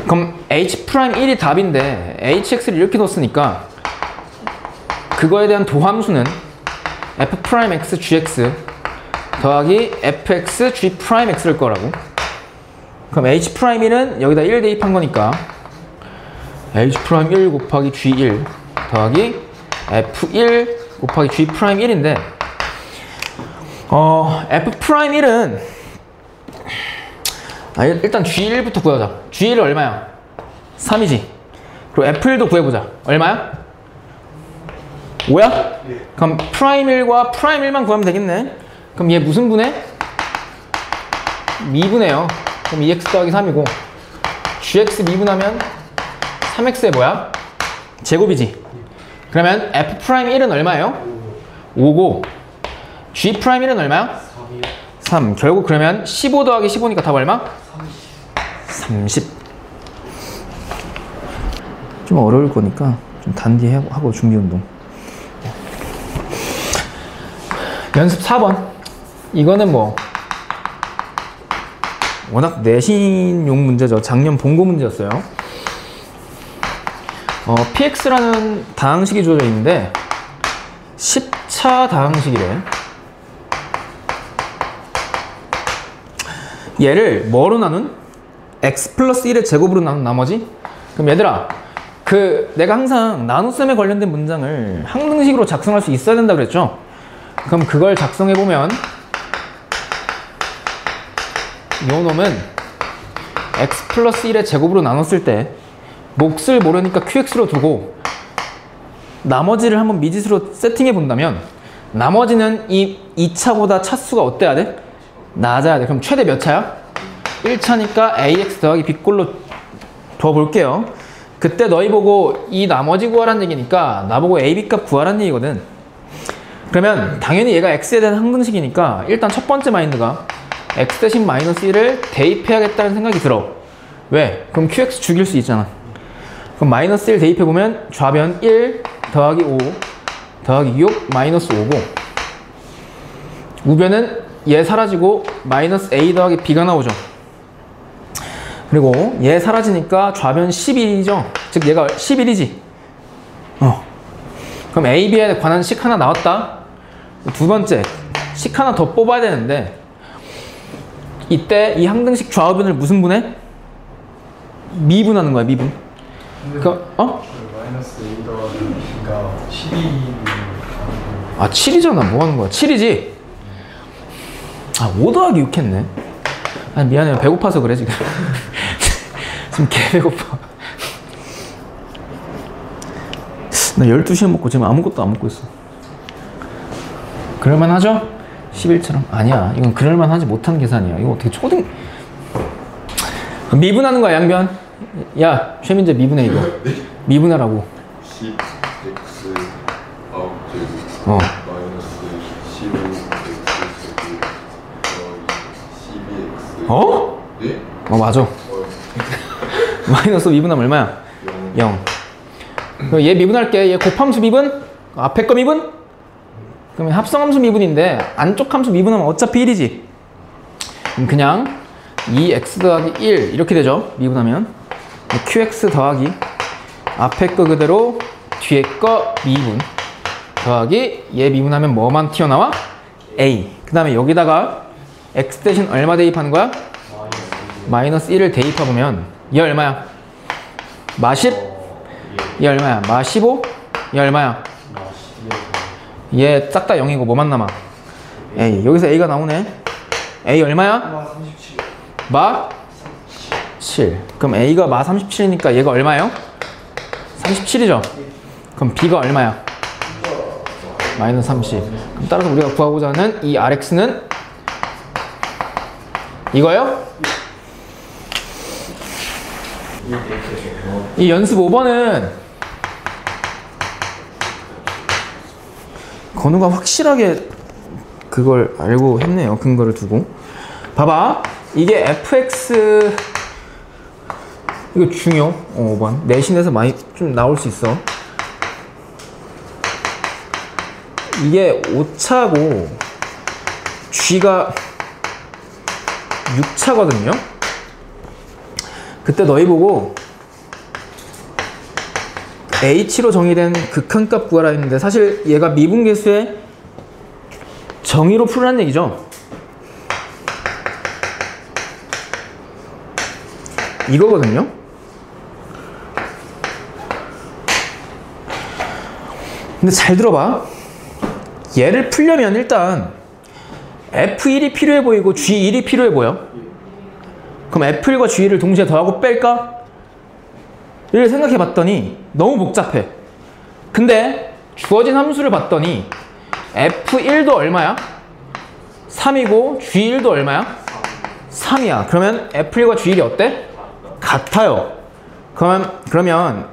그럼 h'1이 답인데 hx를 이렇게 넣었으니까 그거에 대한 도함수는 f'x gx 더하기 fx g'x일 거라고. 그럼 h'1은 여기다 1 대입한 거니까 h'1 곱하기 g1 더하기 f1 곱하기 g'1인데 f'1은 일단 g1부터 구하자. g1이 얼마야? 3이지. 그리고 f1도 구해보자. 얼마야? 5야? 그럼 프라임 1과 프라임 1만 구하면 되겠네. 그럼 얘 무슨 분해? 미분해요. 그럼 2x 더하기 3이고 gx 미분하면 3x에 뭐야? 제곱이지. 그러면 f 프라임 1은 얼마예요? 5고 g 프라임 1은 얼마야? 3. 결국 그러면 15 더하기 15니까 답 얼마? 30. 좀 어려울 거니까 좀 단디하고 준비 운동. 연습 4번. 이거는 뭐 워낙 내신용 문제죠. 작년 본고 문제였어요. px라는 다항식이 주어져 있는데 10차 다항식이래. 얘를 뭐로 나눈? x 플러스 1의 제곱으로 나눈 나머지? 그럼 얘들아, 내가 항상 나눗셈에 관련된 문장을 항등식으로 작성할 수 있어야 된다 그랬죠? 그럼 그걸 작성해보면 요 놈은 x 플러스 1의 제곱으로 나눴을 때 몫을 모르니까 qx로 두고 나머지를 한번 미지수로 세팅해 본다면 나머지는 이 2차보다 차수가 어때야 돼? 낮아야 돼. 그럼 최대 몇 차야? 1차니까 ax 더하기 b꼴로 둬볼게요. 그때 너희 보고 이 나머지 구하라는 얘기니까 나보고 a, b 값 구하라는 얘기거든. 그러면 당연히 얘가 x에 대한 항등식이니까 일단 첫 번째 마인드가 x 대신 마이너스 1을 대입해야겠다는 생각이 들어. 왜? 그럼 qx 죽일 수 있잖아. 그럼 마이너스 1 대입해보면 좌변 1 더하기 5 더하기 6 마이너스 5고 우변은 얘 사라지고 마이너스 a 더하기 b가 나오죠. 그리고 얘 사라지니까 좌변 11이죠. 즉 얘가 11이지. 그럼 a, b에 관한 식 하나 나왔다. 두 번째 식 하나 더 뽑아야 되는데 이때 이 항등식 좌우변을 무슨 분해? 미분하는 거야. 미분. 마이너스 a 더하기 b가 12. 아 7이잖아. 뭐 하는 거야? 7이지? 아 5 더하기 6 했네. 아니 미안해요. 배고파서 그래 지금. 지금 개 배고파. 나 12시에 먹고 지금 아무것도 안 먹고 있어. 그럴만 하죠? 11처럼? 아니야. 이건 그럴만 하지 못한 계산이야. 이거 어떻게 초등... 미분하는 거야, 양변. 야, 최민재 미분해, 이거. 미분하라고. 10x 아홉제곱 마이너스 15x 제곱 더하기 12x. 어? 네? 맞아. 마이너스 미분하면 얼마야? 0. 그럼 얘 미분할게. 얘 곱함수 미분? 앞에 거 미분? 그러면 합성함수 미분인데 안쪽 함수 미분하면 어차피 1이지. 그럼 그냥 2x 더하기 1 이렇게 되죠. 미분하면 qx 더하기 앞에 거 그대로 뒤에 거 미분 더하기 얘 미분하면 뭐만 튀어나와? a. 그 다음에 여기다가 x 대신 얼마 대입하는 거야? 마이너스 1을 대입해보면 얘 얼마야? 마 10? 얘 얼마야? 마 15? 얘 얼마야? 얘 싹 다 0이고 뭐만 남아? a. 여기서 a가 나오네. a 얼마야? 마 7. 그럼 a가 마 37이니까 얘가 얼마예요? 37이죠? 그럼 b가 얼마야? 마이너스 30. 그럼 따라서 우리가 구하고자 하는 이 rx는 이거요? 이 연습 5번은 건우가 확실하게 그걸 알고 했네요. 근거를 두고. 봐봐. 이게 fx 이거 중요. 5번. 내신에서 많이 좀 나올 수 있어. 이게 5차고 g가 6차거든요. 그때 너희 보고 h로 정의된 극한값 구하라 했는데 사실 얘가 미분계수의 정의로 풀으라는 얘기죠. 이거거든요. 근데 잘 들어봐. 얘를 풀려면 일단 F1이 필요해 보이고 G1이 필요해 보여. 그럼 F1과 G1을 동시에 더하고 뺄까? 를 생각해 봤더니 너무 복잡해. 근데 주어진 함수를 봤더니 F1도 얼마야? 3이고 G1도 얼마야? 3이야. 그러면 F1과 G1이 어때? 같아요. 그러면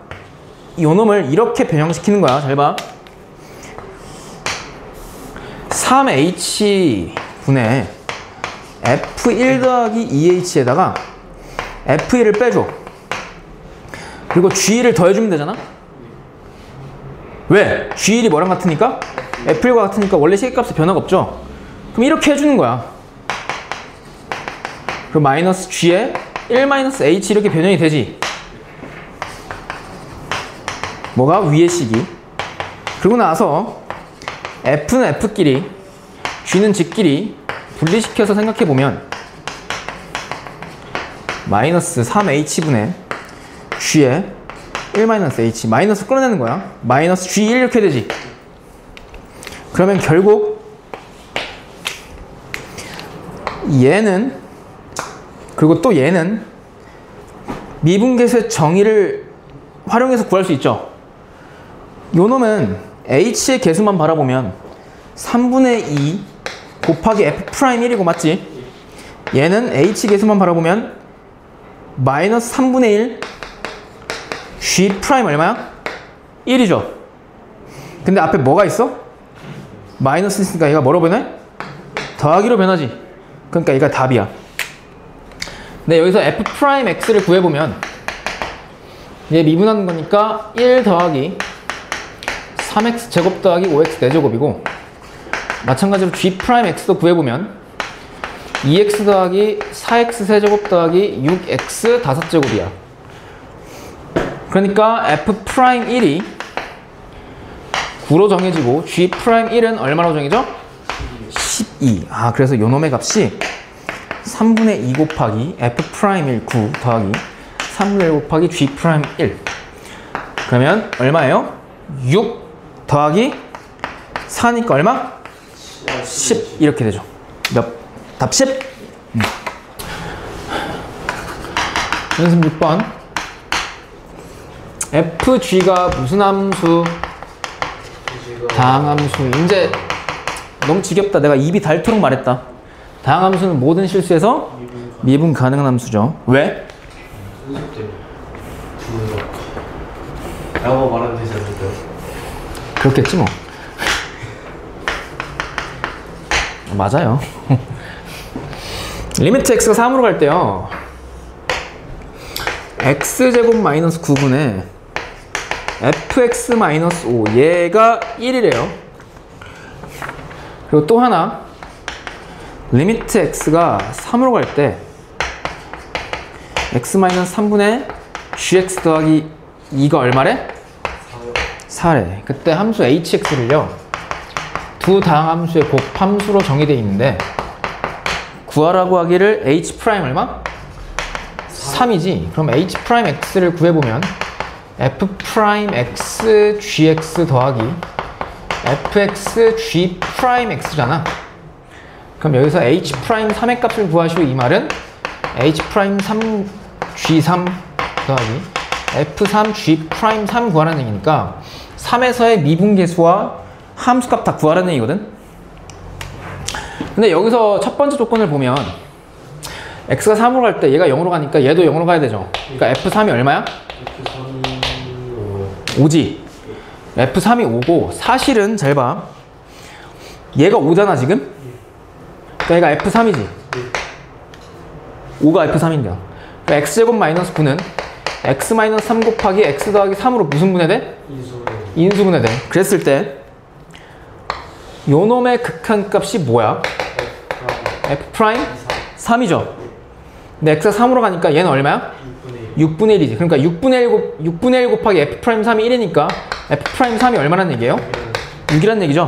이 놈을 이렇게 변형시키는 거야. 잘 봐. 3H 분의 F1 더하기 2H에다가 F1을 빼줘. 그리고 G1을 더해주면 되잖아? 왜? G1이 뭐랑 같으니까? F1과 같으니까 원래 시계값에 변화가 없죠? 그럼 이렇게 해주는 거야. 그럼 마이너스 G에 1 마이너스 H 이렇게 변형이 되지. 뭐가? 위의 식이. 그러고 나서 F는 F끼리 G는 G끼리 분리시켜서 생각해보면 마이너스 3H분의 G에 1 마이너스 H 마이너스 끌어내는 거야. 마이너스 G1 이렇게 되지. 그러면 결국 얘는 그리고 또 얘는 미분계수의 정의를 활용해서 구할 수 있죠. 요 놈은 H의 개수만 바라보면 3분의 2 곱하기 F'1이고 맞지? 얘는 H 개수만 바라보면 마이너스 3분의 1 G' 얼마야? 1이죠. 근데 앞에 뭐가 있어? 마이너스 있으니까 얘가 뭐로 변해? 더하기로 변하지. 그러니까 얘가 답이야. 근데 여기서 F'X를 구해보면 얘 미분하는 거니까 1 더하기 3x 제곱 더하기 5x 4제곱이고 마찬가지로 G'X도 구해보면 2x 더하기 4x 세제곱 더하기 6x 5제곱이야. 그러니까 F'1이 9로 정해지고 G'1은 얼마로 정해져? 12. 아, 그래서 요 놈의 값이 3분의 2 곱하기 F'1 9 더하기 3분의 1 곱하기 G'1. 그러면 얼마예요? 6 더하기 4니까 얼마? 10 이렇게 되죠. 답 10. 연습 6번. FG가 무슨 함수? 다항함수. 이제 너무 지겹다. 내가 입이 닳도록 말했다. 다항함수는 모든 실수에서 미분 가능한 함수죠. 왜? 순수 때문에. 라고 말하면 되지 않을까요? 그렇겠지 뭐. 맞아요. 리미트 x가 3으로 갈 때요. x제곱 마이너스 9분의 fx 마이너스 5 얘가 1이래요. 그리고 또 하나 리미트 x가 3으로 갈 때 x 마이너스 3분의 gx 더하기 2가 얼마래? 4래. 그때 함수 hx를요 두 다항함수의 곱함수로 정의되어 있는데 구하라고 하기를 h' 얼마? 3이지. 그럼 h'x를 구해보면 f'x gx 더하기 fx g'x잖아. 그럼 여기서 h'3의 값을 구하시오. 이 말은 h'3 g3 더하기 f3 g'3 구하라는 얘기니까 3에서의 미분계수와 함수값 다 구하라는 얘기거든. 근데 여기서 첫 번째 조건을 보면 x가 3으로 갈 때 얘가 0으로 가니까 얘도 0으로 가야 되죠. 그러니까 f3이 얼마야? F3이 5지. f3이 5고 사실은 잘 봐. 얘가 5잖아 지금? 그러니까 얘가 f3이지. 5가 f3인데 그러니까 x제곱 마이너스 9는 x 마이너스 3 곱하기 x 더하기 3으로 무슨 분해돼? 인수분해돼. 그랬을 때 요 놈의 극한값이 뭐야? f' 3이죠. 근데 x가 3으로 가니까 얘는 얼마야? 6분의 1이지. 그러니까 6분의 1 곱하기 f'3이 1이니까 f'3이 얼마란 얘기예요? 6이란 얘기죠.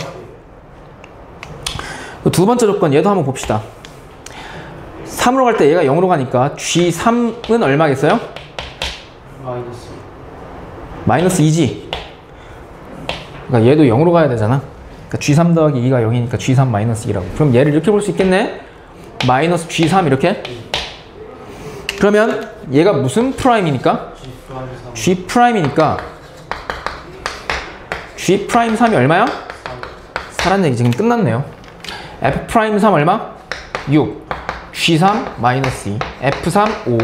두 번째 조건 얘도 한번 봅시다. 3으로 갈 때 얘가 0으로 가니까 g3은 얼마겠어요? 마이너스 2지. 그러니까 얘도 0으로 가야 되잖아. 그러니까 g3 더하기 2가 0이니까 g3 마이너스 2라고. 그럼 얘를 이렇게 볼 수 있겠네? 마이너스 g3 이렇게. 그러면 얘가 무슨 프라임이니까? G'이니까 G 프라임 3이 얼마야? 4란 얘기 지금 끝났네요. F 프라임 3 얼마? 6. G3 마이너스 2. F3 5.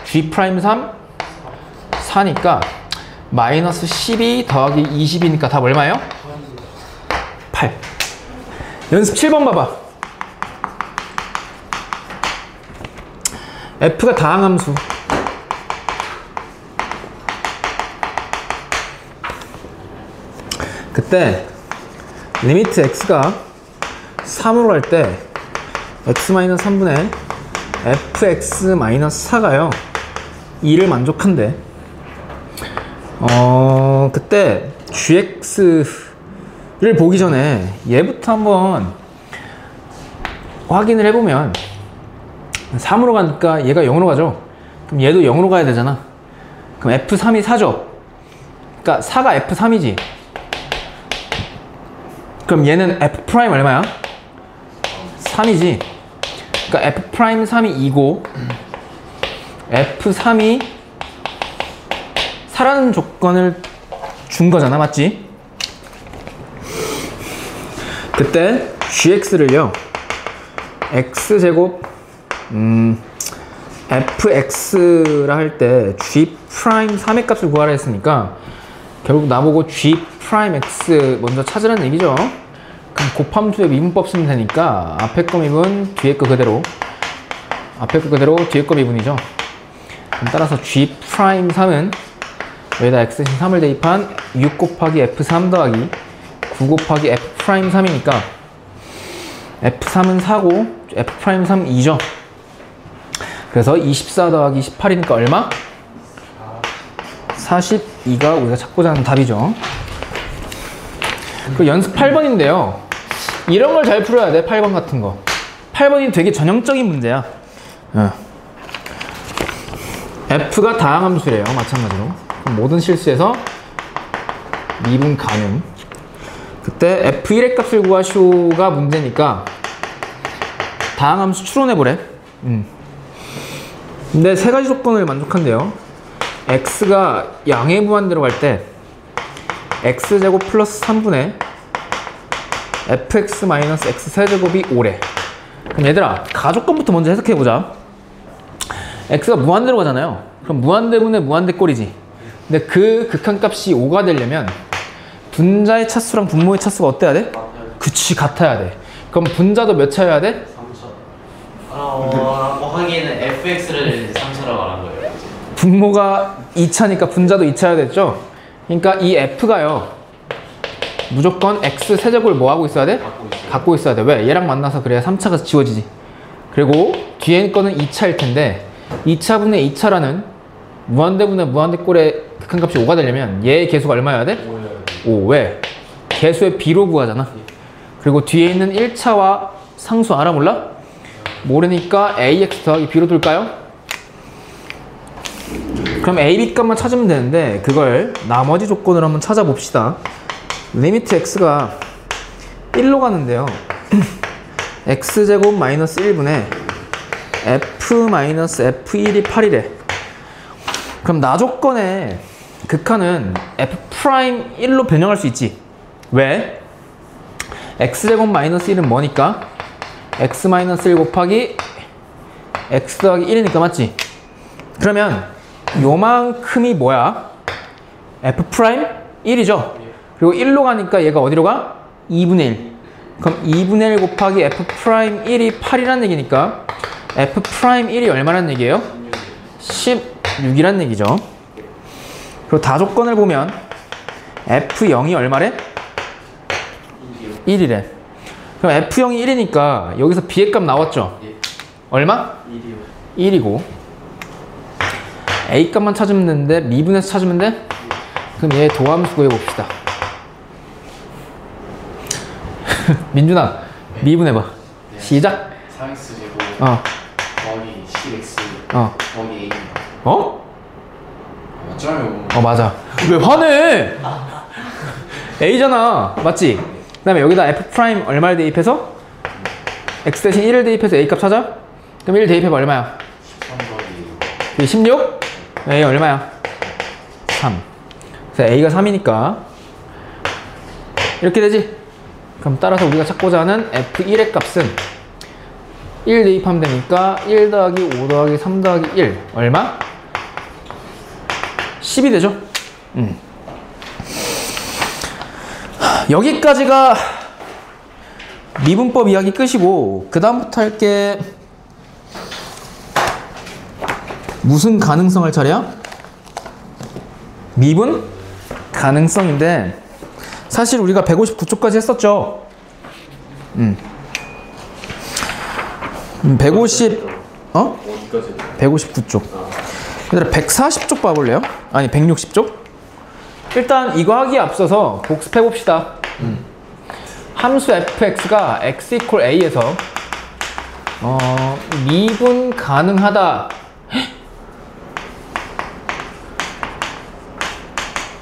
G 프라임 3 4니까 마이너스 12 더하기 20이니까 답 얼마예요? 8. 연습 7번 봐봐. F가 다항함수. 그때 리미트 x가 3으로 갈 때 x-3분의 fx-4가요 2를 만족한대. 그때 gx를 보기 전에 얘부터 한번 확인을 해보면 3으로 가니까 얘가 0으로 가죠. 그럼 얘도 0으로 가야 되잖아. 그럼 f3이 4죠. 그러니까 4가 f3이지. 그럼 얘는 f 프라임 얼마야? 3이지. 그러니까 f 프라임 3이 2고 f3이 4라는 조건을 준 거잖아, 맞지? 그때 gx를요 x제곱 fx라 할 때 g 프라임 3의 값을 구하라 했으니까 결국 나보고 g 프라임 x 먼저 찾으라는 얘기죠. 그럼 곱함수의 미분법 쓰면 되니까 앞에 거 미분, 뒤에 거 그대로. 앞에 거 그대로, 뒤에 거 미분이죠. 그럼 따라서 g 프라임 3은 여기다 x 대신 3을 대입한 6 곱하기 f3 더하기 9 곱하기 f 프라임 3이니까 f3은 4고 f 프라임 3 2죠. 그래서 24 더하기 18이니까 얼마? 42가 우리가 찾고자 하는 답이죠. 그 연습 8번인데요. 이런 걸 잘 풀어야 돼. 8번 같은 거. 8번이 되게 전형적인 문제야. F가 다항함수래요. 마찬가지로. 그럼 모든 실수에서 미분 가능. 그때 F1의 값을 구하시오가 문제니까 다항함수 추론해보래. 근데 세 가지 조건을 만족한대요. x가 양의 무한대로 갈 때 x제곱 플러스 3분의 fx 마이너스 x 세제곱이 5래. 그럼 얘들아 가조건부터 먼저 해석해보자. x가 무한대로 가잖아요. 그럼 무한대분의 무한대꼴이지. 근데 그 극한값이 5가 되려면 분자의 차수랑 분모의 차수가 어때야 돼? 그치, 같아야 돼. 그럼 분자도 몇 차여야 돼? 3차. 하기에는 fx를 3차라고 말한 거예요. 분모가 2차니까 분자도 2차여야 됐죠? 그러니까 이 f가요 무조건 x 세제곱을 뭐 하고 있어야 돼? 갖고 있어야 돼. 왜? 얘랑 만나서 그래야 3차가 지워지지. 그리고 뒤에 거는 2차일 텐데 2차분의 2차라는 무한대분의 무한대꼴의 극한값이 5가 되려면 얘의 개수가 얼마여야 돼? 5. 왜? 개수의 비로 구하잖아. 그리고 뒤에 있는 1차와 상수 알아 몰라? 모르니까 ax 더하기 b로 둘까요? 그럼 a, b 값만 찾으면 되는데 그걸 나머지 조건을 한번 찾아봅시다. 리미트 x가 1로 가는데요. x제곱 마이너스 1분의 f 마이너스 f1이 8이래. 그럼 나 조건의 극한은 f 프라임 1로 변형할 수 있지. 왜? x제곱 마이너스 1은 뭐니까? x 마이너스 1 곱하기 x 더하기 1이니까 맞지? 그러면 요만큼이 뭐야? f 프라임 1이죠? 그리고 1로 가니까 얘가 어디로 가? 2분의 1. 그럼 2분의 1 곱하기 f 프라임 1이 8이란 얘기니까 f 프라임 1이 얼마란 얘기예요? 16이란 얘기죠. 그리고 다 조건을 보면 f0이 얼마래? 1이래. 그럼 f0이 1이니까 여기서 b의 값 나왔죠? 얼마? 1이고 a 값만 찾으면 되는데 미분해서 찾으면 돼? 그럼 얘 도함수 구해봅시다. 민준아 미분해봐. 시작. 4x 제곱 더하기 10x 더하기 a. 맞잖아요. 맞아. 왜 화내? a잖아. 맞지? 그 다음에 여기다 f 프라임 얼마를 대입해서 x 대신 1을 대입해서 a 값 찾아? 그럼 1 대입해봐. 얼마야? 13 더하기 16? a 얼마야? 3. 그래서 a가 3이니까 이렇게 되지? 그럼 따라서 우리가 찾고자 하는 F1의 값은 1 대입하면 되니까 1 더하기 5 더하기 3 더하기 1 얼마? 10이 되죠? 여기까지가 미분법 이야기 끝이고 그 다음부터 할 게 무슨 가능성 할 차례야? 미분 가능성인데 사실 우리가 159쪽까지 했었죠. 어디까지? 159쪽. 얘들아 140쪽 봐볼래요? 아니 160쪽? 일단 이거 하기에 앞서서 복습해 봅시다. 함수 fx가 x equal a에서 미분 가능하다.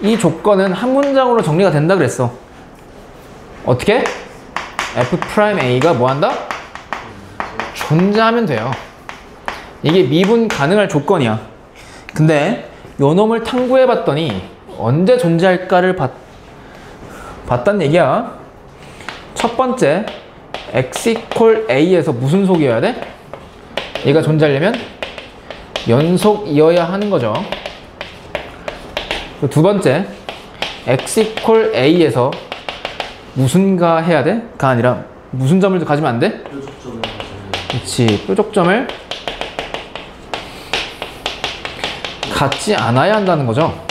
이 조건은 한 문장으로 정리가 된다 그랬어. 어떻게? f'a가 뭐한다? 존재하면 돼요. 이게 미분 가능할 조건이야. 근데 요 놈을 탐구해 봤더니 언제 존재할까를 봤단 얘기야. 첫 번째 x equal a에서 무슨 속이어야 돼? 얘가 존재하려면 연속이어야 하는 거죠. 두 번째 x equal a에서 무슨가 해야 돼? 가 아니라 무슨 점을 가지면 안 돼? 뾰족점을 그렇지. 뾰족점을 갖지 않아야 한다는 거죠.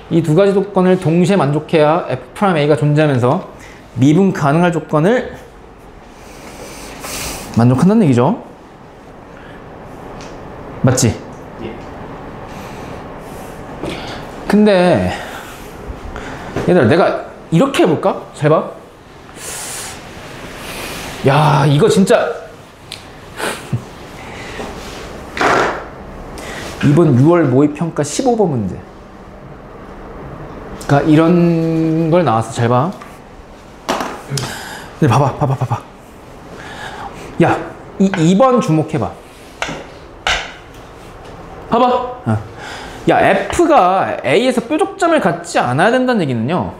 이 두 가지 조건을 동시에 만족해야 f'a가 존재하면서 미분 가능할 조건을 만족한다는 얘기죠. 맞지? 예. 근데 얘들아 내가 이렇게 해볼까? 잘 봐. 야 이거 진짜 이번 6월 모의평가 15번 문제. 그러니까 이런 걸 나왔어. 잘 봐. 봐봐. 야, 이 2번 주목해봐. 봐봐. 야, F가 A에서 뾰족점을 갖지 않아야 된다는 얘기는요.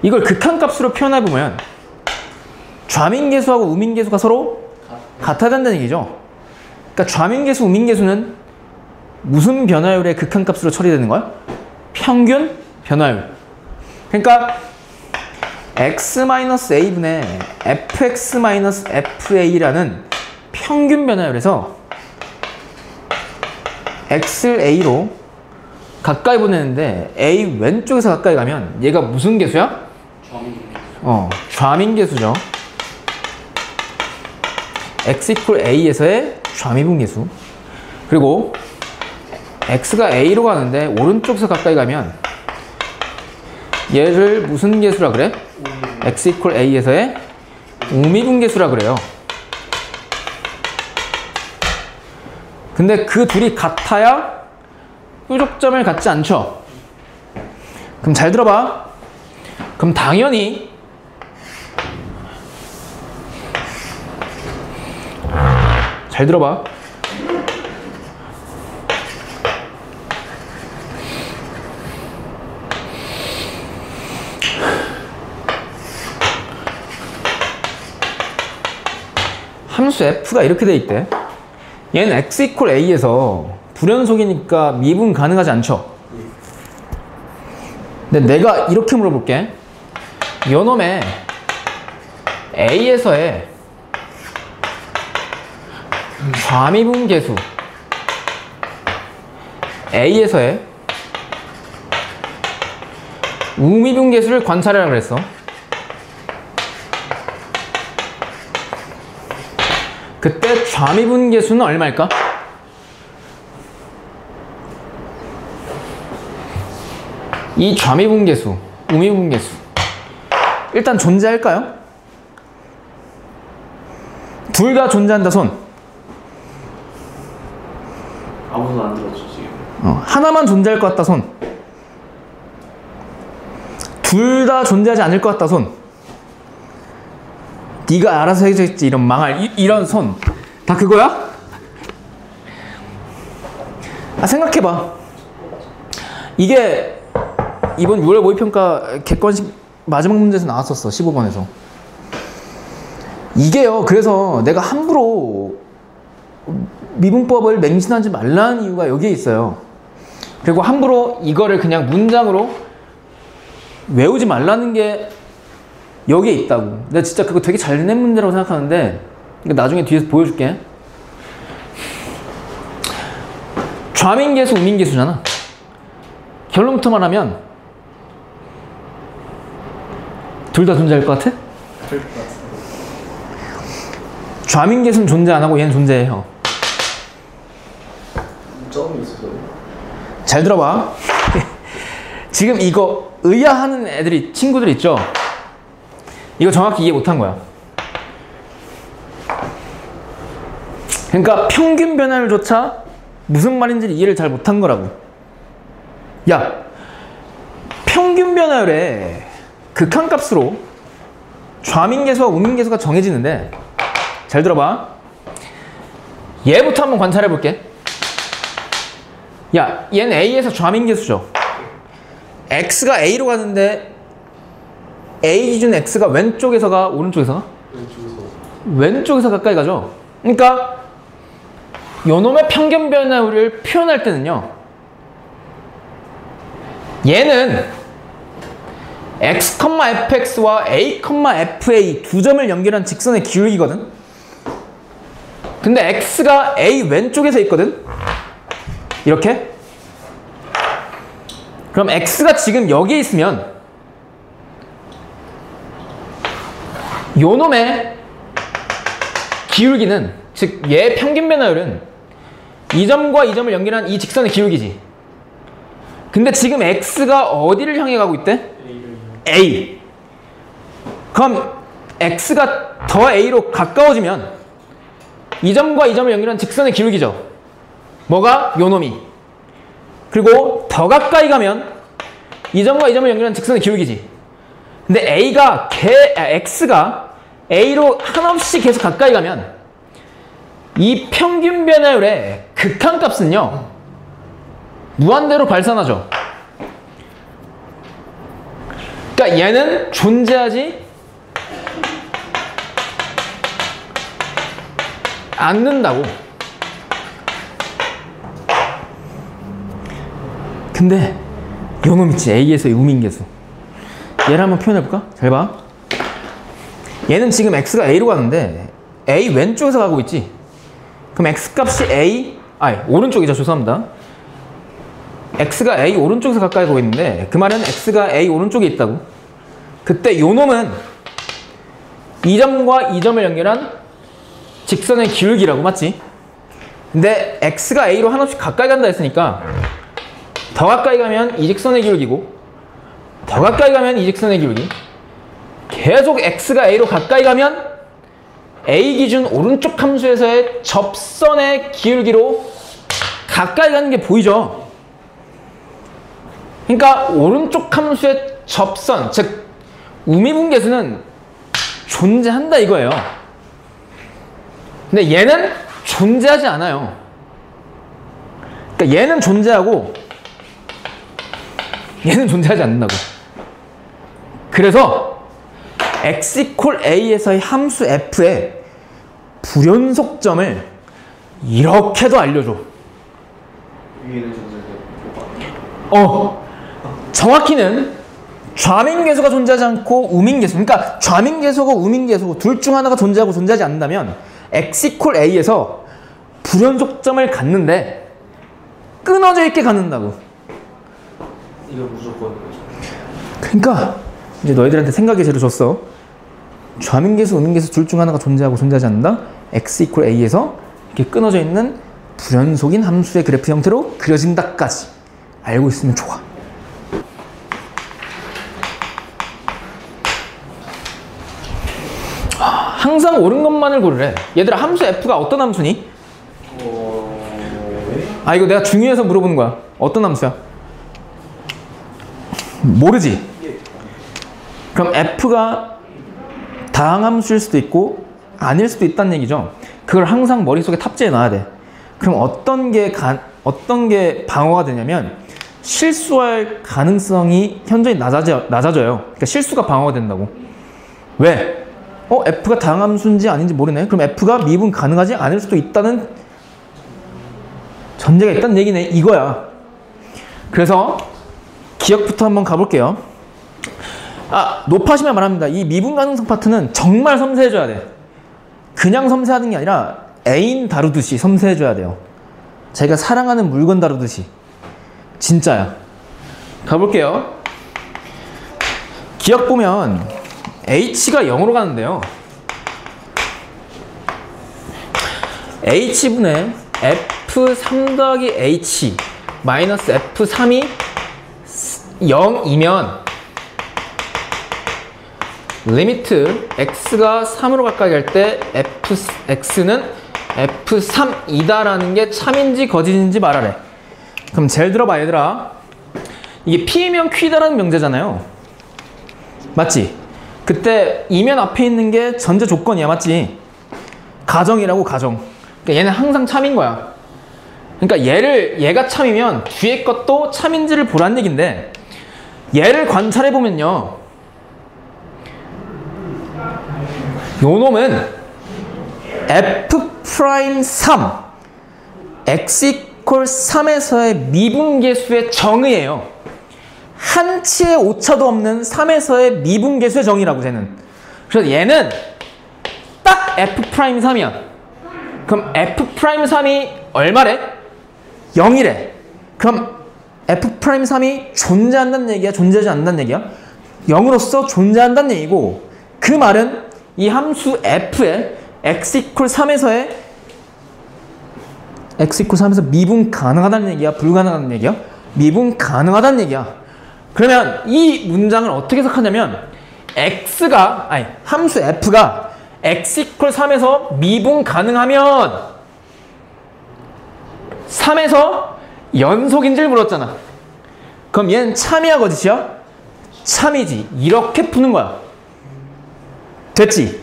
이걸 극한값으로 표현해보면 좌민계수하고 우민계수가 서로 같아야 된다는 얘기죠. 그러니까 좌민계수, 우민계수는 무슨 변화율의 극한값으로 처리되는 거야? 평균 변화율. 그러니까 x-a분의 fx-fa라는 평균 변화율에서 x를 a로 가까이 보내는데 a 왼쪽에서 가까이 가면 얘가 무슨 계수야? 좌민계수죠. x equal a에서의 좌미분계수. 그리고 x가 a로 가는데 오른쪽에서 가까이 가면 얘를 무슨 계수라 그래? x equal a에서의 우미분계수라 그래요. 근데 그 둘이 같아야 뾰족점을 갖지 않죠. 그럼 잘 들어봐. 그럼 당연히 잘 들어봐. 함수 f가 이렇게 돼 있대. 얘는 x equal a에서 불연속이니까 미분 가능하지 않죠. 근데 내가 이렇게 물어볼게. 요놈의 a에서의 좌미분계수 a에서의 우미분계수를 관찰하라고 그랬어. 그때 좌미분계수는 얼마일까? 이 좌미분계수, 우미분계수 일단 존재할까요? 둘 다 존재한다 손. 아무 손 안 들었죠 지금. 하나만 존재할 것 같다 손. 둘 다 존재하지 않을 것 같다 손. 네가 알아서 해줬지 이런 망할 이런 손. 다 그거야? 생각해봐. 이게 이번 6월 모의평가 객관식 마지막 문제에서 나왔었어. 15번에서. 이게요. 그래서 내가 함부로 미분법을 맹신하지 말라는 이유가 여기에 있어요. 그리고 함부로 이거를 그냥 문장으로 외우지 말라는 게 여기에 있다고. 내가 진짜 그거 되게 잘 낸 문제라고 생각하는데 나중에 뒤에서 보여줄게. 좌민계수, 우민계수잖아. 결론부터 말하면 둘 다 존재할 것 같아? 그럴 것 같습니다. 좌민계수는 존재 안 하고 얘는 존재해요. 점이 있어요. 잘 들어봐. 지금 이거 의아하는 애들이 친구들 있죠? 이거 정확히 이해 못한 거야. 그러니까 평균 변화율조차 무슨 말인지 이해를 잘 못한 거라고. 야, 평균 변화율의 극한값으로 좌민계수와 우민계수가 정해지는데 잘 들어봐. 얘부터 한번 관찰해 볼게. 야, 얘는 A에서 좌민계수죠. X가 A로 가는데 A 기준 X가 왼쪽에서 가, 오른쪽에서 가? 왼쪽에서 가까이 가죠. 그러니까 요놈의 평균 변화율을 표현할 때는요, 얘는 x, fx와 a, fa 두 점을 연결한 직선의 기울기거든. 근데 x가 a 왼쪽에서 있거든. 이렇게. 그럼 x가 지금 여기에 있으면 요놈의 기울기는, 즉 얘의 평균 변화율은 이 점과 이 점을 연결한 이 직선의 기울기지. 근데 지금 x가 어디를 향해 가고 있대? A. 그럼 x가 더 a로 가까워지면 이 점과 이 점을 연결한 직선의 기울기죠. 뭐가? 요놈이. 그리고 더 가까이 가면 이 점과 이 점을 연결한 직선의 기울기지. 근데 x가 a로 한없이 계속 가까이 가면 이 평균 변화율의 극한값은요, 무한대로 발산하죠. 그러니까 얘는 존재하지 않는다고. 근데 요놈 있지, A에서의 우민계수. 얘를 한번 표현해볼까? 잘 봐. 얘는 지금 x가 A로 가는데 A 왼쪽에서 가고 있지. 그럼 x값이 오른쪽이죠. 죄송합니다. x가 A 오른쪽에서 가까이 가고 있는데 그 말은 x가 A 오른쪽에 있다고. 그때 요놈은 이 점과 이 점을 연결한 직선의 기울기라고, 맞지? 근데 x가 A로 한없이 가까이 간다 했으니까 더 가까이 가면 이 직선의 기울기고 더 가까이 가면 이 직선의 기울기. 계속 x가 A로 가까이 가면 A 기준 오른쪽 함수에서의 접선의 기울기로 가까이 가는 게 보이죠? 그러니까 오른쪽 함수의 접선, 즉 우미분계수는 존재한다 이거예요. 근데 얘는 존재하지 않아요. 그러니까 얘는 존재하고 얘는 존재하지 않는다고. 그래서 x = a에서의 함수 f의 불연속점을 이렇게도 알려줘. 위에는 존재해요. 정확히는 좌민계수가 존재하지 않고 우민계수, 그러니까 좌민계수고 우민계수고 둘 중 하나가 존재하고 존재하지 않는다면 x = a에서 불연속점을 갖는데 끊어져 있게 갖는다고. 이거 무조건 거죠. 그러니까 이제 너희들한테 생각의 재료 줬어. 좌민계수, 우민계수 둘 중 하나가 존재하고 존재하지 않는다. x = a에서 이렇게 끊어져 있는 불연속인 함수의 그래프 형태로 그려진다까지 알고 있으면 좋아. 항상 옳은 것만을 고르래. 얘들아, 함수 f가 어떤 함수니? 이거 내가 중요해서 물어보는 거야. 어떤 함수야? 모르지? 그럼 f가 다항함수일 수도 있고 아닐 수도 있다는 얘기죠. 그걸 항상 머릿속에 탑재해 놔야 돼. 그럼 어떤 게 방어가 되냐면 실수할 가능성이 현저히 낮아져요. 그러니까 실수가 방어가 된다고. 왜? F가 다항함수인지 아닌지 모르네. 그럼 F가 미분 가능하지 않을 수도 있다는 전제가 있다는 얘기네. 이거야. 그래서 기억부터 한번 가볼게요. 높아지면 말합니다. 이 미분 가능성 파트는 정말 섬세해줘야 돼. 그냥 섬세하는 게 아니라 애인 다루듯이 섬세해줘야 돼요. 자기가 사랑하는 물건 다루듯이. 진짜야. 가볼게요. 기억 보면 H가 0으로 가는데요. H분의 F3 더하기 H 마이너스 F3이 0이면 리미트 X가 3으로 가까이 갈 때 X는 F3이다라는 게 참인지 거짓인지 말하래. 그럼 잘 들어봐 얘들아. 이게 P면 Q다라는 명제잖아요. 맞지? 그때 이면 앞에 있는 게 전제 조건이야. 맞지? 가정이라고 가정. 그러니까 얘는 항상 참인 거야. 그러니까 얘가 참이면 뒤에 것도 참인지를 보란 얘긴데 얘를 관찰해 보면요. 요 놈은 F'3 X 3에서의 미분계수의 정의예요. 한치의 오차도 없는 3에서의 미분계수의 정의라고 쟤는. 그래서 얘는 딱 F'3이야. 그럼 F'3이 얼마래? 0이래. 그럼 F'3이 존재한다는 얘기야? 존재하지 않는다는 얘기야? 0으로서 존재한다는 얘기고, 그 말은 이 함수 F에 X 3에서 미분 가능하다는 얘기야? 불가능하다는 얘기야? 미분 가능하다는 얘기야. 그러면 이 문장을 어떻게 해석하냐면 함수 F가 X 3에서 미분 가능하면 3에서 연속인지를 물었잖아. 그럼 얘는 참이야 거짓이야? 참이지. 이렇게 푸는 거야. 됐지?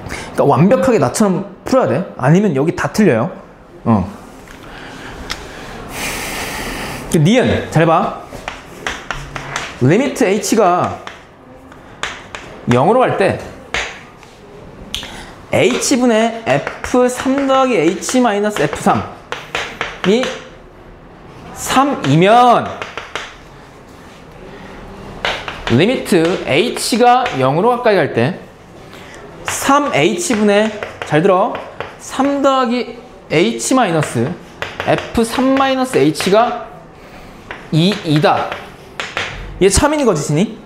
그러니까 완벽하게 나처럼 풀어야 돼. 아니면 여기 다 틀려요. 니은 잘 봐. 리미트 h가 0으로 갈 때 h분의 f3 더하기 h 마이너스 f3이 3이면 리미트 h가 0으로 가까이 갈 때 3h분의 잘 들어 3 더하기 h 마이너스 f3 마이너스 h가 2이다. 얘 참이니 거짓이니?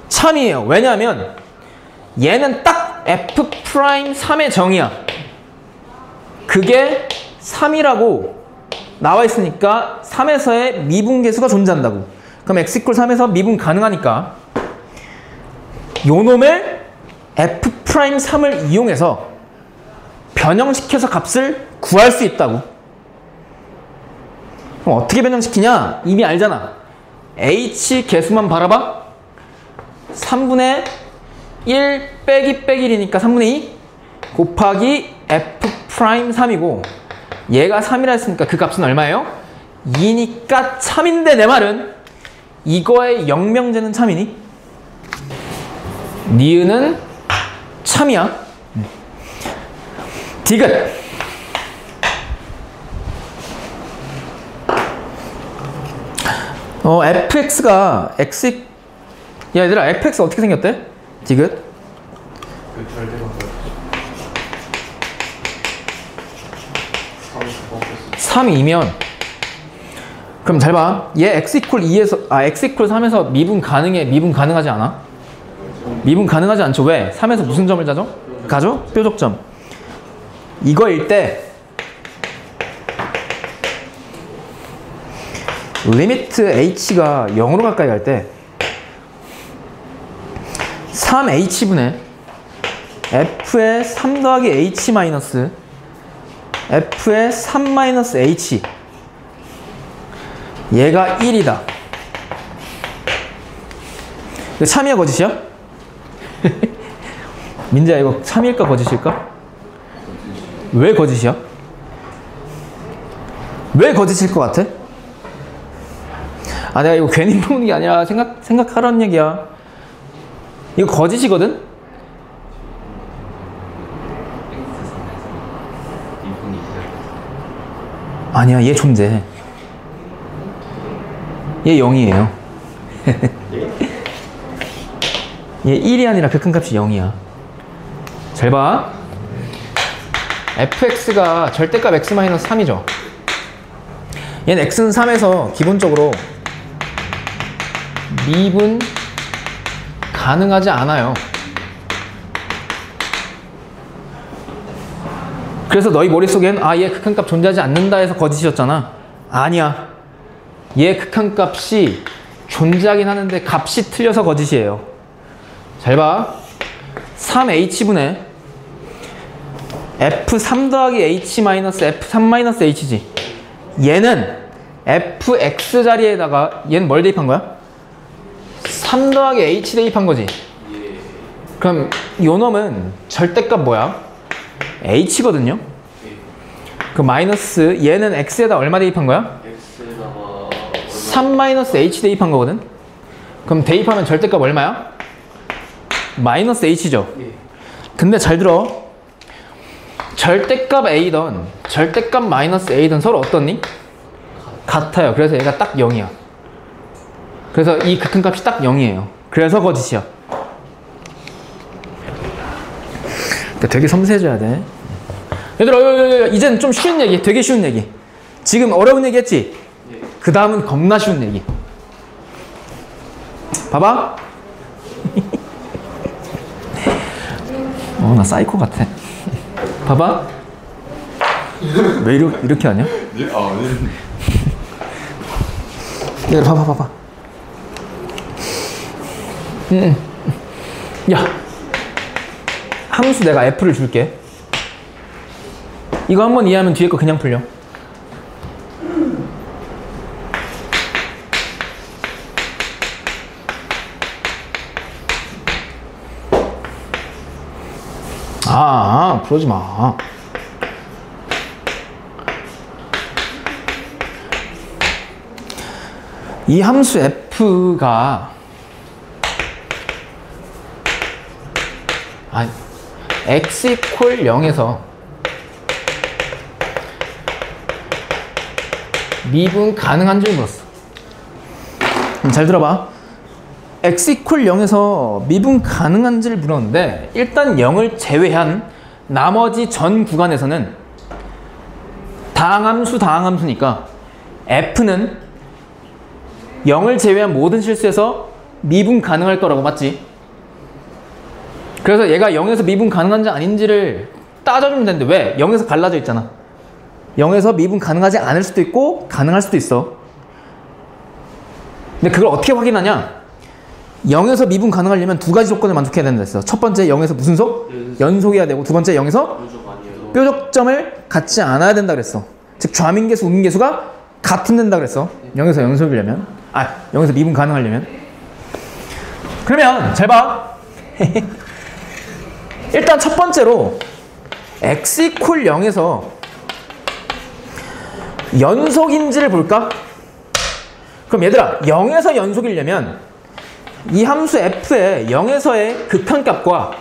참이에요. 왜냐하면 얘는 딱 F'3의 정의야. 그게 3이라고 나와 있으니까 3에서의 미분계수가 존재한다고. 그럼 x 3에서 미분 가능하니까 요 놈을 F'3을 이용해서 변형시켜서 값을 구할 수 있다고. 그럼 어떻게 변형시키냐? 이미 알잖아. h 개수만 바라봐. 3분의 1 빼기 1이니까 3분의 2 곱하기 F'3이고 얘가 3이라 했으니까 그 값은 얼마예요? 2니까 참인데 내 말은 이거의 영명제는 참이니? 니은은 참이야. 디귿. fx가 x 야 얘들아 fx 어떻게 생겼대? 디귿 3이면 그럼 잘 봐. 얘 x 2에서 x 3에서 미분 가능해? 미분 가능하지 않아? 미분 가능하지 않죠. 왜? 3에서 무슨 점을 가죠? 뾰족점. 이거일 때 리미트 h가 0으로 가까이 갈 때 3h분의 f의 3 더하기 h 마이너스 f의 3 마이너스 h 얘가 1이다. 이거 참이야 거짓이야? 민재야 이거 참일까 거짓일까? 왜 거짓이야? 왜 거짓일 것 같아? 아, 내가 이거 괜히 물어보는 게 아니라 생각하라는 얘기야. 이거 거짓이거든? 아니야, 얘 존재해. 얘 0이에요. 얘 1이 아니라 극한값이 0이야. 잘 봐. fx가 절대값 x-3이죠. 얘는 x는 3에서 기본적으로 미분 가능하지 않아요. 그래서 너희 머릿속엔 아, 얘 극한값 존재하지 않는다 해서 거짓이었잖아. 아니야. 얘 극한값이 존재하긴 하는데 값이 틀려서 거짓이에요. 잘 봐. 3h분의 f3 더하기 h 마이너스 f3 마이너스 h지. 얘는 fx 자리에다가 얘는 뭘 대입한 거야? 3 더하기 h 대입한 거지. 그럼 요 놈은 절대값 뭐야? h거든요. 그 마이너스 얘는 x에다 얼마 대입한 거야? 3 마이너스 h 대입한 거거든. 그럼 대입하면 절대값 얼마야? 마이너스 h죠. 근데 잘 들어. 절대값 a던 절대값 마이너스 a던 서로 어떻니? 같아요. 그래서 얘가 딱 0이야. 그래서 이 극한값이 딱 0이에요. 그래서 거짓이야. 되게 섬세해져야 돼. 얘들아, 이제는 좀 쉬운 얘기, 되게 쉬운 얘기. 지금 어려운 얘기 했지? 그 다음은 겁나 쉬운 얘기. 봐봐. 나 사이코 같아. 봐봐. 왜 이렇게 하냐? 얘들아, 봐봐. 야, 함수 내가 f를 줄게. 이거 한번 이해하면 뒤에 거 그냥 풀려. 그러지 마. 이 함수 f가 x 이퀄 0에서 미분 가능한지를 물었어. 잘 들어봐. x 이퀄 0에서 미분 가능한지를 물었는데 일단 0을 제외한 나머지 전 구간에서는 다항함수니까 f는 0을 제외한 모든 실수에서 미분 가능할 거라고. 맞지? 그래서 얘가 0에서 미분 가능한지 아닌지를 따져주면 되는데 왜? 0에서 갈라져 있잖아. 0에서 미분 가능하지 않을 수도 있고 가능할 수도 있어. 근데 그걸 어떻게 확인하냐? 0에서 미분 가능하려면 두 가지 조건을 만족해야 된다 했어. 첫 번째 0에서 무슨 속? 연속이어야 되고, 두 번째 0에서 뾰족점을 갖지 않아야 된다 그랬어. 즉 좌민계수, 우민계수가 같은 된다 그랬어. 0에서 연속이려면. 0에서 미분 가능하려면. 그러면 잘 봐. 일단 첫 번째로 x 이퀄 0에서 연속인지를 볼까? 그럼 얘들아, 0에서 연속이려면 이 함수 f의 0에서의 극한값과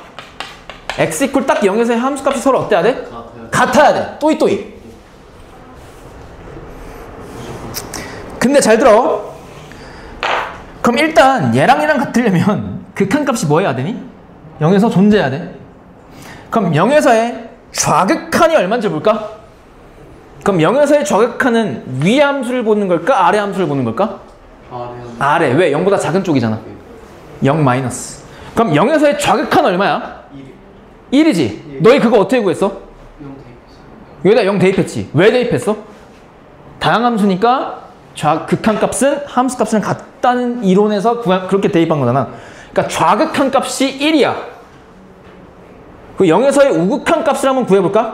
x 이퀄 딱 0에서의 함수값이 서로 어때야 돼? 같아야 돼. 또이. 근데 잘 들어. 그럼 일단 얘랑 같으려면 극한값이 뭐 해야 되니? 0에서 존재해야 돼. 그럼 0에서의 좌극한이 얼마인지 볼까? 그럼 0에서의 좌극한은 위 함수를 보는 걸까? 아래 함수를 보는 걸까? 아래. 왜? 0보다 작은 쪽이잖아. 0 마이너스. 그럼 0에서의 좌극한 얼마야? 1이지. 너희 그거 어떻게 구했어? 여기다 0 대입했지. 왜 대입했어? 다항함수니까 극한값은 함수값이랑 같다는 이론에서 그렇게 대입한 거잖아. 그러니까 좌극한값이 1이야. 그 0에서의 우극한값을 한번 구해볼까?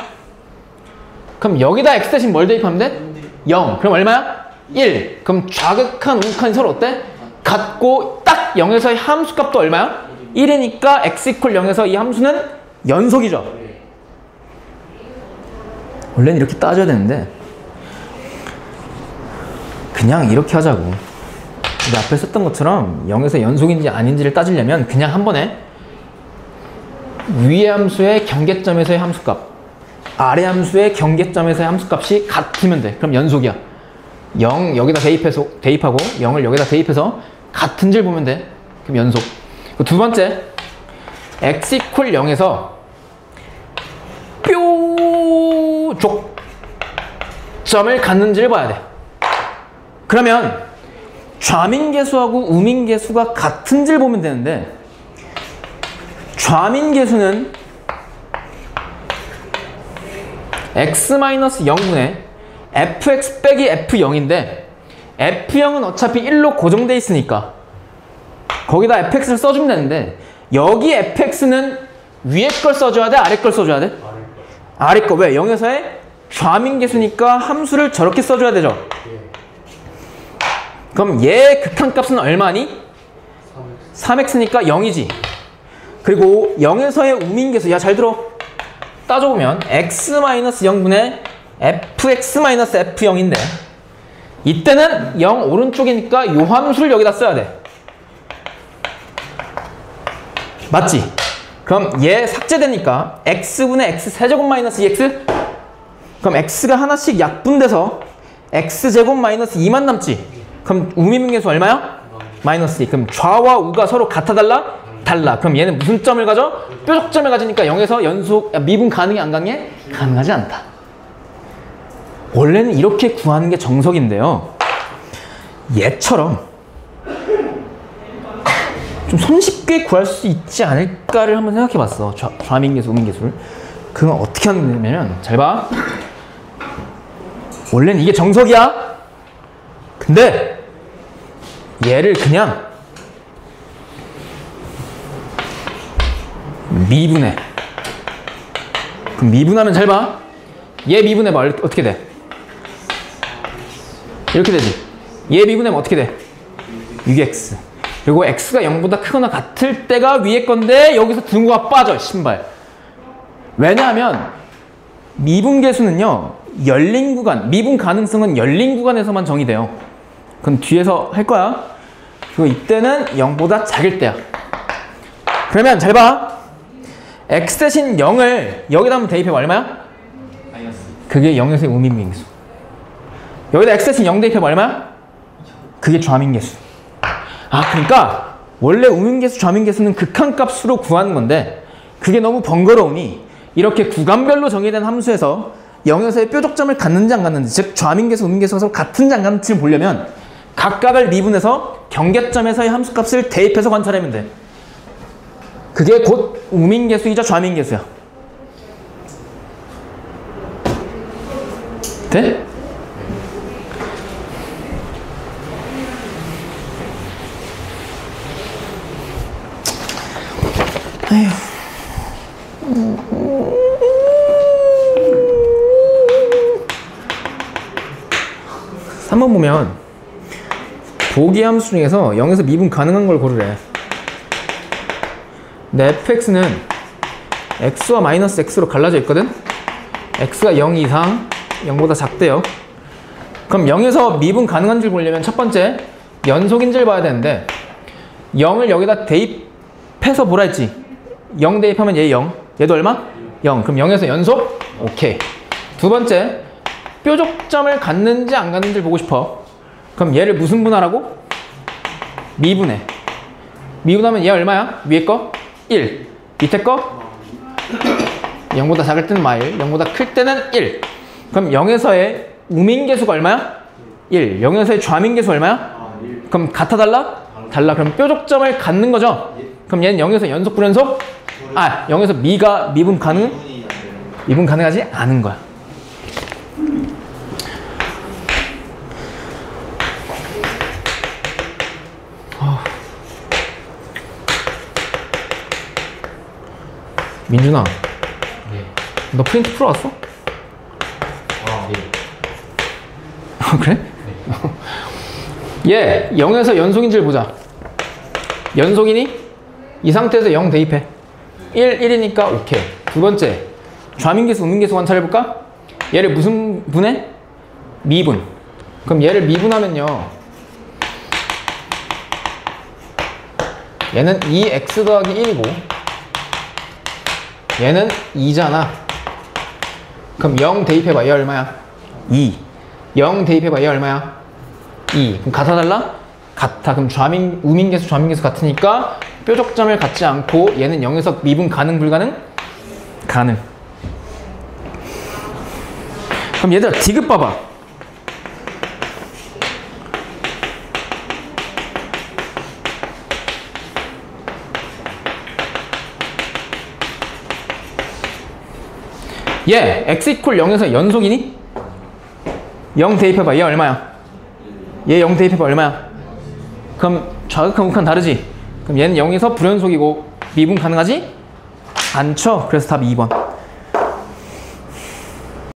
그럼 여기다 x 대신 뭘 대입하면 돼? 0. 그럼 얼마야? 1. 그럼 좌극한, 우극한이 서로 어때? 같고 딱 0에서의 함수값도 얼마야? 1이니까 x 이퀄 0에서 이 함수는 연속이죠. 원래는 이렇게 따져야 되는데 그냥 이렇게 하자고. 우리 앞에 썼던 것처럼 0에서 연속인지 아닌지를 따지려면 그냥 한 번에 위의 함수의 경계점에서의 함수값, 아래 함수의 경계점에서의 함수값이 같으면 돼. 그럼 연속이야. 0 여기다 대입하고 0을 여기다 대입해서 같은 줄 보면 돼. 그럼 연속. 두 번째, x 이퀄 0에서 뾰족점을 갖는지를 봐야 돼. 그러면 좌민계수하고 우민계수가 같은 줄 보면 되는데, 좌민계수는 x-0분의 fx 빼기 f0인데 f0은 어차피 1로 고정돼 있으니까 거기다 fx를 써주면 되는데, 여기 fx는 위에 걸 써줘야 돼? 아래 걸 써줘야 돼? 아래 거. 왜? 0에서의 좌민계수니까 함수를 저렇게 써줘야 되죠? 그럼 얘 극한값은 얼마니? 3x니까 0이지. 그리고 0에서의 우민계수, 야 잘 들어. 따져보면 x-0분의 fx-f0인데 이때는 0 오른쪽이니까 요 함수를 여기다 써야 돼. 맞지? 그럼 얘 삭제되니까 x분의 x세제곱 마이너스 2x? 그럼 x가 하나씩 약분돼서 x제곱 마이너스 2만 남지? 그럼 우미분계수 얼마야? 마이너스 2. 그럼 좌와 우가 서로 같아 달라? 달라. 그럼 얘는 무슨 점을 가져? 뾰족점을 가지니까 0에서 연속 미분 가능해 안 가능해? 가능하지 않다. 원래는 이렇게 구하는 게 정석인데요. 얘처럼 좀 손쉽게 구할 수 있지 않을까를 한번 생각해 봤어. 좌민계수, 우민계수를. 그건 어떻게 하는 거냐면, 잘 봐. 원래는 이게 정석이야. 근데 얘를 그냥 미분해. 그럼 미분하면 잘 봐. 얘 미분해봐. 어떻게 돼? 이렇게 되지. 얘 미분하면 어떻게 돼? 6x. 그리고 x가 0보다 크거나 같을 때가 위에 건데 여기서 등호가 빠져. 신발. 왜냐하면 미분계수는요, 열린 구간, 미분 가능성은 열린 구간에서만 정의돼요. 그건 뒤에서 할 거야. 그리고 이때는 0보다 작을 때야. 그러면 잘 봐. x 대신 0을 여기다 한번 대입해봐. 얼마야? 마이너스. 그게 0에서의 우민계수. 여기다 x 대신 0 대입해봐. 얼마야? 그게 좌민계수. 아, 그러니까 원래 우민계수, 좌민계수는 극한값으로 구하는 건데 그게 너무 번거로우니 이렇게 구간별로 정의된 함수에서 0에서의 뾰족점을 갖는지 안 갖는지, 즉 좌민계수, 우민계수가 서로 같은지 안 같은지를 보려면 각각을 미분해서 경계점에서의 함수값을 대입해서 관찰하면 돼. 그게 곧 우민계수이자 좌민계수야. 돼? 아휴. 3번 보면 보기 함수 중에서 0에서 미분 가능한 걸 고르래. 근데 fx는 x와 마이너스 x로 갈라져 있거든? x가 0 이상 0보다 작대요. 그럼 0에서 미분 가능한 줄 보려면 첫 번째 연속인지를 봐야 되는데 0을 여기다 대입해서 뭐라 했지? 0 대입하면 얘 0. 얘도 얼마? 0. 그럼 0에서 연속? 오케이. 두 번째, 뾰족점을 갖는지 안 갖는지를 보고 싶어. 그럼 얘를 무슨 분하라고? 미분해. 미분하면 얘 얼마야? 위에 거? 1. 밑에 거? 0보다 작을 때는 마일, 0보다 클 때는 1. 그럼 0에서의 우민계수가 얼마야? 1. 0에서의 좌민계수 얼마야? 그럼 같아 달라? 달라. 그럼 뾰족점을 갖는 거죠? 그럼 얘는 0에서 연속 불연속? 아, 0에서 미분 가능? 미분 가능하지 않은 거야. 민준아, 네. 너 프린트 풀어왔어? 아, 네. 아, 그래? 얘 0에서 연속인지를 보자. 연속이니? 이 상태에서 0 대입해. 1이니까 오케이. 두 번째, 좌민계수, 우민계수 관찰해볼까? 얘를 무슨 분해? 미분. 그럼 얘를 미분하면요, 얘는 2x 더하기 1이고 얘는 2잖아. 그럼 0 대입해봐. 얘 얼마야? 2. 0 대입해봐. 얘 얼마야? 2. 그럼 같아 달라? 같아. 그럼 우민계수 좌민계수 같으니까 뾰족점을 갖지 않고 얘는 0에서 미분 가능 불가능? 가능. 그럼 얘들아 디귿 봐봐. 얘 x 이퀄 0에서 연속이니? 0 대입해봐. 얘 얼마야? 얘 0 대입해봐. 얼마야? 그럼 좌극한 우극한 다르지? 그럼 얘는 0에서 불연속이고 미분 가능하지? 않죠? 그래서 답 2번.